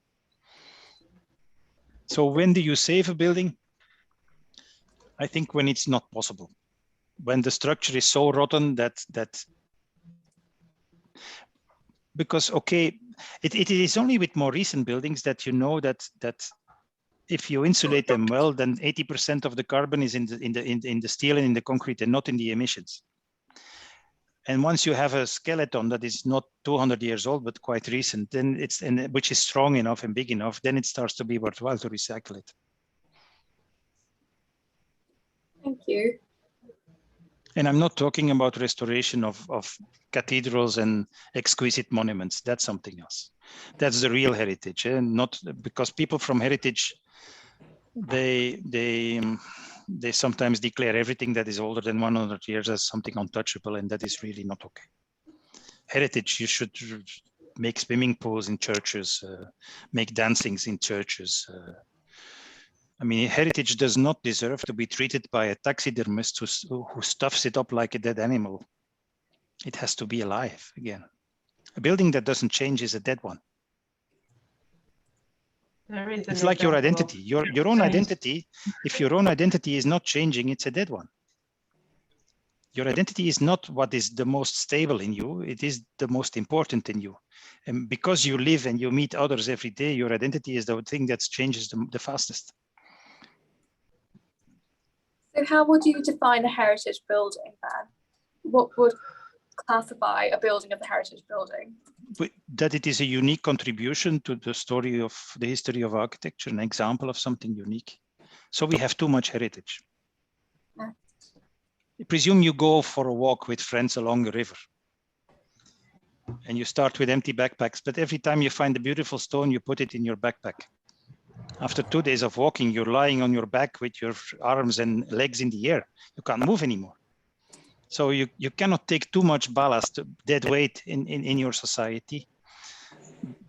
So when do you save a building? I think when it's not possible. When the structure is so rotten that because okay, it is only with more recent buildings that you know that if you insulate them well, then 80% of the carbon is in the steel and in the concrete and not in the emissions. And once you have a skeleton that is not 200 years old but quite recent, then which is strong enough and big enough, then it starts to be worthwhile to recycle it. Thank you. And I'm not talking about restoration of cathedrals and exquisite monuments. That's something else. That's the real heritage, and not because people from heritage, they sometimes declare everything that is older than 100 years as something untouchable, and that is really not okay. Heritage, you should make swimming pools in churches, make dancings in churches. I mean, heritage does not deserve to be treated by a taxidermist who stuffs it up like a dead animal. It has to be alive again. A building that doesn't change is a dead one. It's like your identity, your own identity. If your own identity is not changing, it's a dead one. Your identity is not what is the most stable in you. It is the most important in you. And because you live and you meet others every day, your identity is the thing that changes the fastest. So how would you define a heritage building then? What would classify a building as a heritage building? That it is a unique contribution to the story of the history of architecture, an example of something unique. So we have too much heritage. Yeah. Presume you go for a walk with friends along a river. And you start with empty backpacks, but every time you find a beautiful stone, you put it in your backpack. After 2 days of walking, you're lying on your back with your arms and legs in the air. You can't move anymore. So you cannot take too much ballast, dead weight in your society,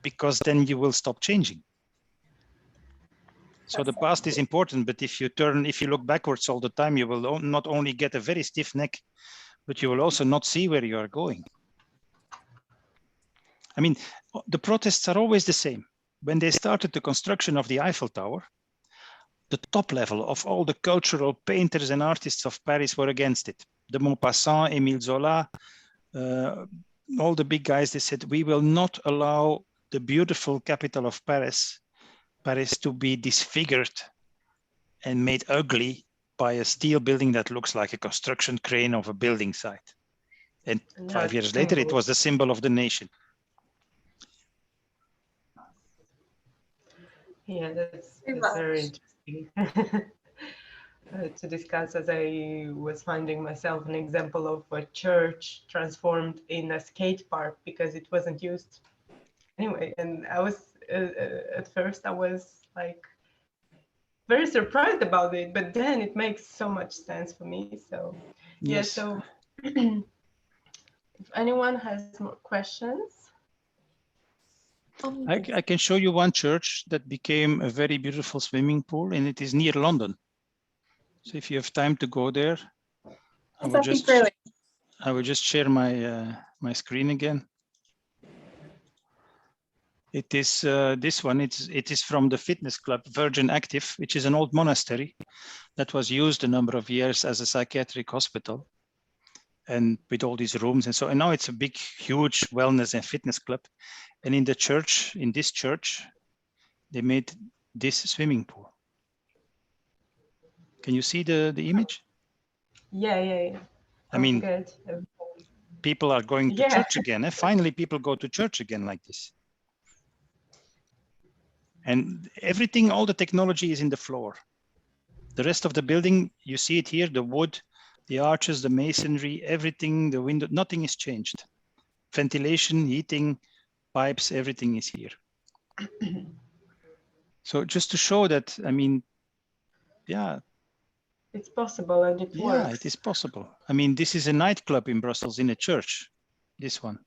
because then you will stop changing. So the past is important, but if you look backwards all the time, you will not only get a very stiff neck, but you will also not see where you are going. I mean, the protests are always the same. When they started the construction of the Eiffel Tower, the top level of all the cultural painters and artists of Paris were against it. De Maupassant, Émile Zola, all the big guys, they said, we will not allow the beautiful capital of Paris to be disfigured and made ugly by a steel building that looks like a construction crane of a building site. And 5 years later, it was the symbol of the nation. Yeah, that's very interesting to discuss, as I was finding myself an example of a church transformed in a skate park because it wasn't used anyway. And I was, at first I was like very surprised about it, but then it makes so much sense for me. So yeah, Yes. so if anyone has more questions. I can show you one church that became a very beautiful swimming pool, and it is near London. So if you have time to go there, I will just share my my screen again. It is this one. It is from the fitness club Virgin Active, which is an old monastery that was used a number of years as a psychiatric hospital, and with all these rooms and so. And now it's a big, huge wellness and fitness club. And in the church, in this church, they made this swimming pool. Can you see the image? Yeah. I mean, good. People are going to church again. Eh? Finally, people go to church again like this. And everything, all the technology is in the floor. The rest of the building, you see it here, the wood, the arches, the masonry, everything, the window, nothing is changed. Ventilation, heating, pipes, everything is here. So just to show that, I mean, yeah. It's possible and it works. Yeah, it is possible. I mean, this is a nightclub in Brussels in a church, this one.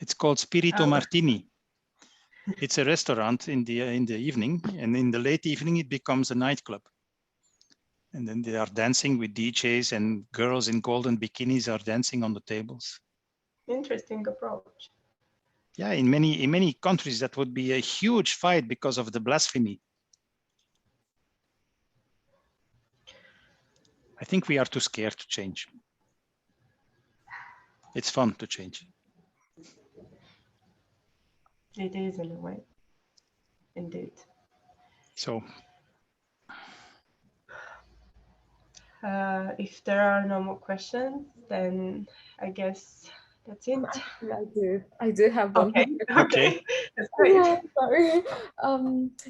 It's called Spirito Martini. It's a restaurant in the evening, and in the late evening it becomes a nightclub. And then they are dancing with DJs, and girls in golden bikinis are dancing on the tables. Interesting approach. Yeah, in many countries that would be a huge fight because of the blasphemy. I think we are too scared to change. It's fun to change. It is in a way, indeed. So if there are no more questions, then I guess that's it. I do have one. Okay, okay, that's great. Yeah, sorry.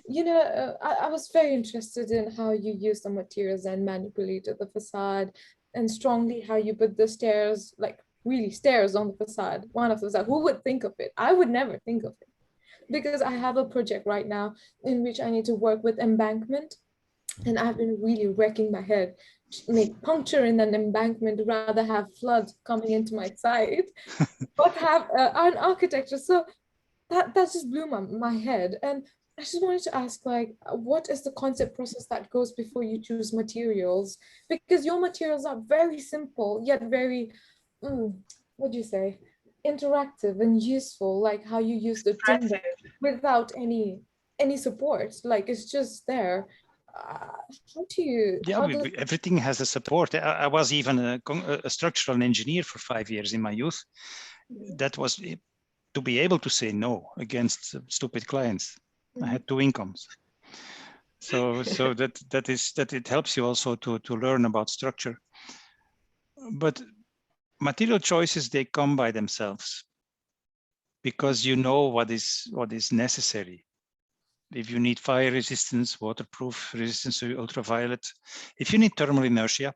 You know, I was very interested in how you use the materials and manipulated the facade, and strongly how you put the stairs, like really stairs on the facade, one of the facade. Who would think of it? I would never think of it, because I have a project right now in which I need to work with embankment, and I've been really wrecking my head. Make puncture in an embankment, rather have flood coming into my side, but have an architecture. So that just blew my head. And I just wanted to ask, like, what is the concept process that goes before you choose materials? Because your materials are very simple, yet very, what do you say, interactive and useful, like how you use the timber without any support, like it's just there. How do you? yeah, everything has a support. I was even a structural engineer for 5 years in my youth. That was to be able to say no against stupid clients. I had 2 incomes. So that it helps you also to learn about structure. But material choices, they come by themselves, because you know what is necessary. If you need fire resistance, waterproof, resistance to ultraviolet, if you need thermal inertia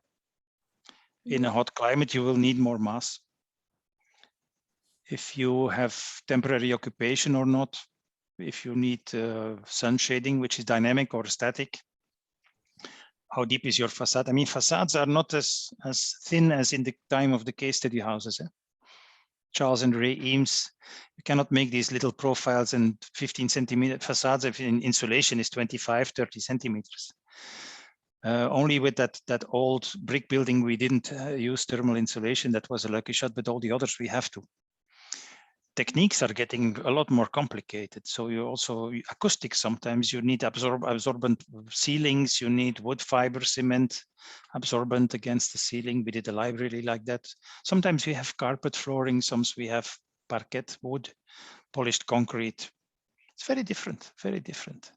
in a hot climate, you will need more mass. If you have temporary occupation or not, if you need sun shading, which is dynamic or static, how deep is your facade? I mean, facades are not as thin as in the time of the case study houses. Charles and Ray Eames, you cannot make these little profiles and 15 centimeter facades if in insulation is 25, 30 centimeters. Only with that old brick building, we didn't use thermal insulation. That was a lucky shot, but all the others we have to. Techniques are getting a lot more complicated. So you also, acoustics, sometimes you need absorbent ceilings, you need wood fiber cement absorbent against the ceiling. We did a library like that. Sometimes we have carpet flooring, sometimes we have parquet wood, polished concrete. It's very different, very different.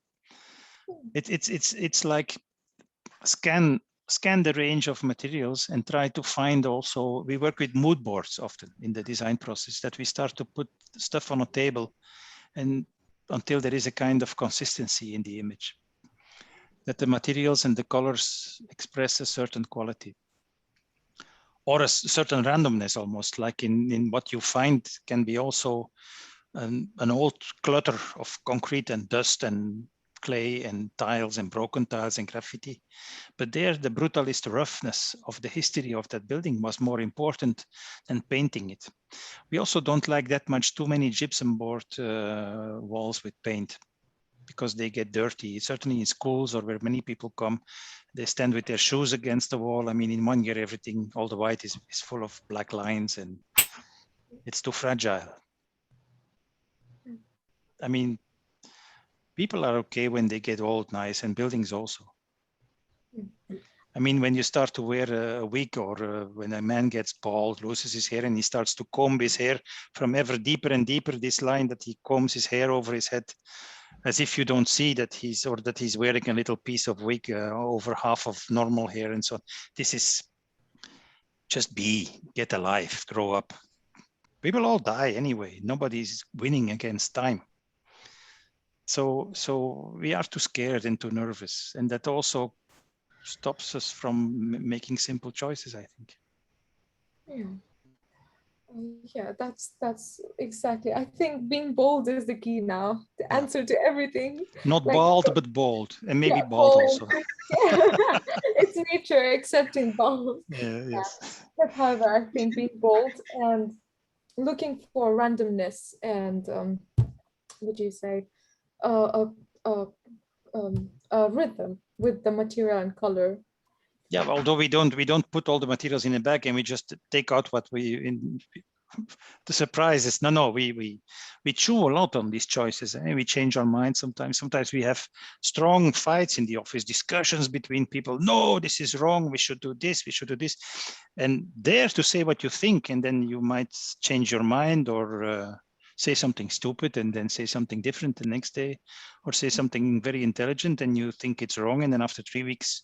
It's like scan the range of materials and try to find also, we work with mood boards often in the design process, that we start to put stuff on a table and until there is a kind of consistency in the image, that the materials and the colors express a certain quality or a certain randomness, almost like in what you find can be also an old clutter of concrete and dust and clay and tiles and broken tiles and graffiti. But there, the brutalist roughness of the history of that building was more important than painting it. We also don't like that much too many gypsum board walls with paint, because they get dirty. Certainly in schools or where many people come, they stand with their shoes against the wall. I mean, in 1 year, everything, all the white is full of black lines and it's too fragile. I mean, people are okay when they get old, nice, and buildings also. I mean, when you start to wear a wig, or when a man gets bald, loses his hair, and he starts to comb his hair from ever deeper and deeper, this line that he combs his hair over his head, as if you don't see that he's wearing a little piece of wig over half of normal hair and so on. This is just get a life, grow up. We will all die anyway. Nobody's winning against time. So we are too scared and too nervous, and that also stops us from making simple choices, I think. Yeah, that's exactly. I think being bold is the key now, the answer to everything. Not like, bald, but bold, and maybe yeah, bald also. It's nature accepting bold. Yeah, yes. But however, I think being bold and looking for randomness and what do you say, a rhythm with the material and color. Yeah, although we don't put all the materials in a bag and we just take out what the surprise is no, we chew a lot on these choices and we change our minds sometimes. Sometimes we have strong fights in the office, discussions between people. No, this is wrong. We should do this. We should do this. And dare to say what you think, and then you might change your mind or say something stupid and then say something different the next day, or say something very intelligent and you think it's wrong. And then after 3 weeks,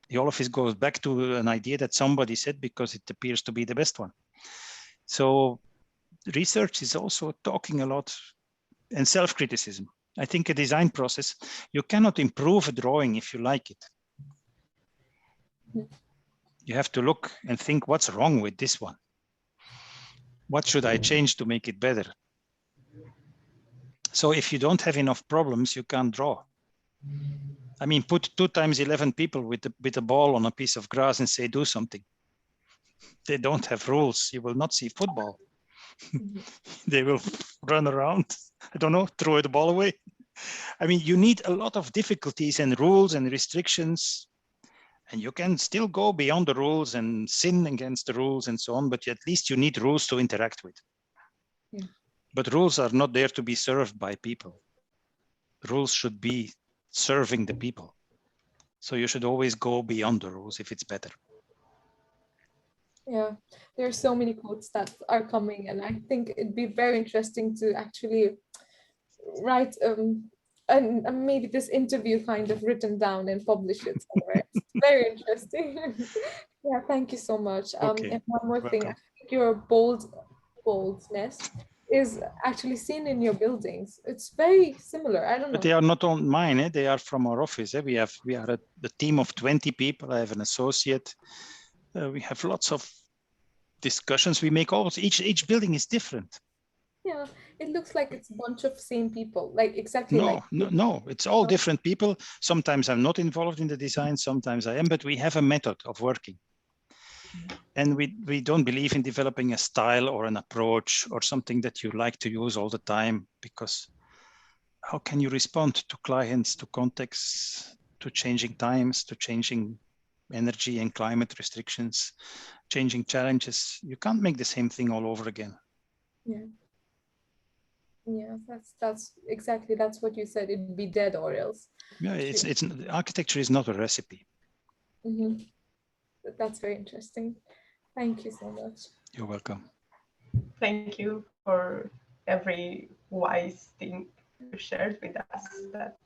the whole office goes back to an idea that somebody said because it appears to be the best one. So research is also talking a lot, and self-criticism. I think a design process, you cannot improve a drawing if you like it. You have to look and think, what's wrong with this one? What should I change to make it better? So if you don't have enough problems, you can't draw. I mean, put 2 times 11 people with a ball on a piece of grass and say, do something. They don't have rules. You will not see football. They will run around, I don't know, throw the ball away. I mean, you need a lot of difficulties and rules and restrictions, and you can still go beyond the rules and sin against the rules and so on, but at least you need rules to interact with. Yeah. But rules are not there to be served by people. Rules should be serving the people. So you should always go beyond the rules if it's better. Yeah, there are so many quotes that are coming, and I think it'd be very interesting to actually write and maybe this interview kind of written down and publish it somewhere. It's very interesting. Yeah, thank you so much. Okay. And one more thing, I Welcome. think your boldness is actually seen in your buildings. It's very similar. I don't know. But they are not on mine, eh? They are from our office. Eh? We are a team of 20 people. I have an associate. We have lots of discussions. We make always, each building is different. Yeah, it looks like it's a bunch of same people, like exactly like. No, it's all different people. Sometimes I'm not involved in the design, sometimes I am, but we have a method of working. And we don't believe in developing a style or an approach or something that you like to use all the time, because how can you respond to clients, to contexts, to changing times, to changing energy and climate restrictions, changing challenges? You can't make the same thing all over again. Yeah, that's exactly, that's what you said. It'd be dead or else. Yeah, it's architecture is not a recipe. Mm-hmm. That's very interesting. Thank you so much. You're welcome. Thank you for every wise thing you shared with us. That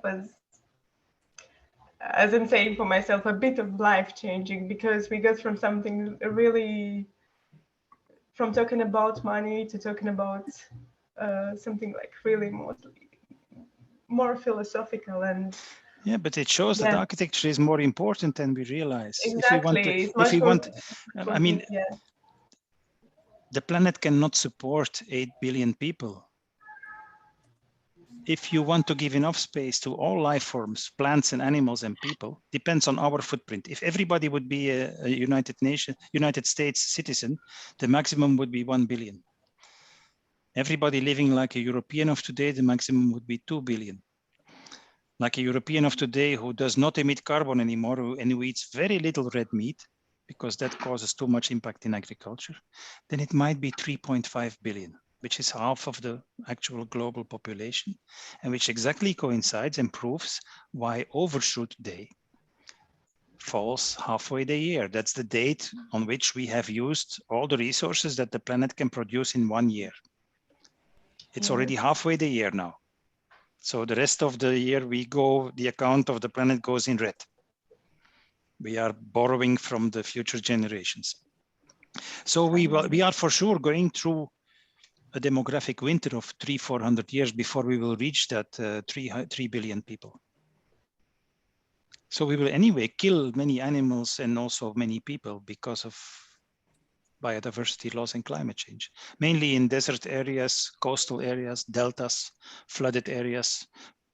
was, as I'm saying for myself, a bit of life-changing, because we got from something really, from talking about money to talking about something like really more philosophical. And yeah, but it shows that architecture is more important than we realize. Exactly. I mean, the planet cannot support 8 billion people. If you want to give enough space to all life forms, plants and animals and people, depends on our footprint. If everybody would be a United States citizen, the maximum would be 1 billion. Everybody living like a European of today, the maximum would be 2 billion. Like a European of today who does not emit carbon anymore and who eats very little red meat, because that causes too much impact in agriculture, then it might be 3.5 billion, which is half of the actual global population, and which exactly coincides and proves why Overshoot Day falls halfway the year. That's the date on which we have used all the resources that the planet can produce in 1 year. It's already halfway the year now. So the rest of the year the account of the planet goes in red. We are borrowing from the future generations. So we are for sure going through a demographic winter of 300-400 years before we will reach that 3 billion people. So we will anyway kill many animals and also many people because of biodiversity loss and climate change, mainly in desert areas, coastal areas, deltas, flooded areas,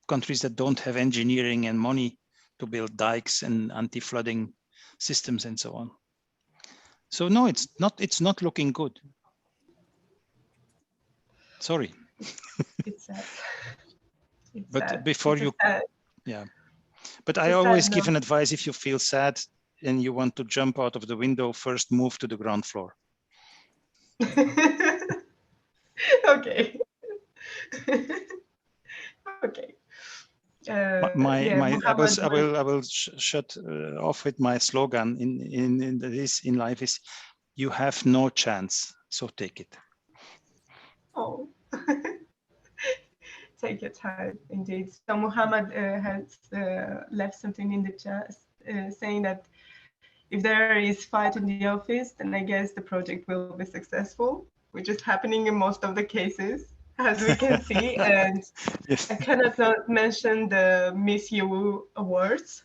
countries that don't have engineering and money to build dikes and anti-flooding systems and so on. So no, it's not looking good. Sorry. It's sad. It's But sad. before It's you, sad. yeah. But It's I a sad always give note. an advice: if you feel sad and you want to jump out of the window, first move to the ground floor. Okay. Okay. Yeah, I Muhammad will shut off with my slogan in life is, you have no chance, so take it. Oh, take your time, indeed. So Muhammad has left something in the chat saying that if there is fight in the office, then I guess the project will be successful, which is happening in most of the cases, as we can see. And Yes. I cannot not mention the Miss EU awards.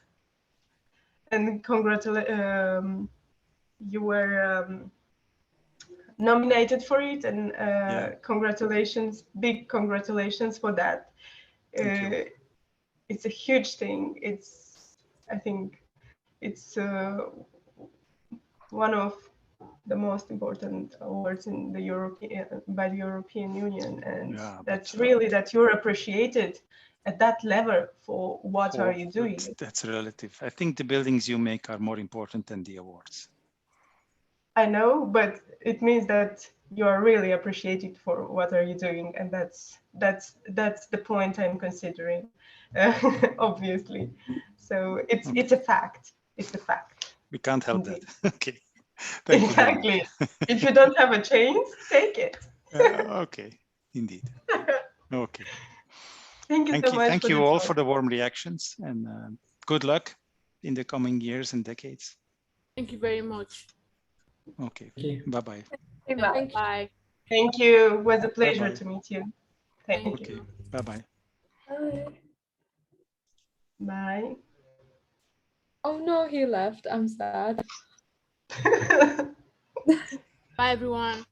And congratulate, you were nominated for it, and Yeah. congratulations, big congratulations for that. Thank you. It's a huge thing. I think it's one of the most important awards in the by the European Union, and Yeah, that's but, really that you're appreciated at that level for what are you doing. That's relative. I think the buildings you make are more important than the awards. I know, but it means that you are really appreciated for what are you doing, and that's the point I'm considering, obviously. So it's a fact. It's a fact. We can't help Indeed. that. Okay. Thank Exactly. you very much. If you don't have a chance, take it. Okay, indeed. Okay. Thank you so much. Thank for you the all talk. for the warm reactions, and good luck in the coming years and decades. Thank you very much. Okay. Thank you. Bye-bye. Bye. Thank you. It was a pleasure Bye-bye. to meet you. Thank Thank Okay. you. Bye-bye. Bye. Oh no, he left. I'm sad. Bye, everyone.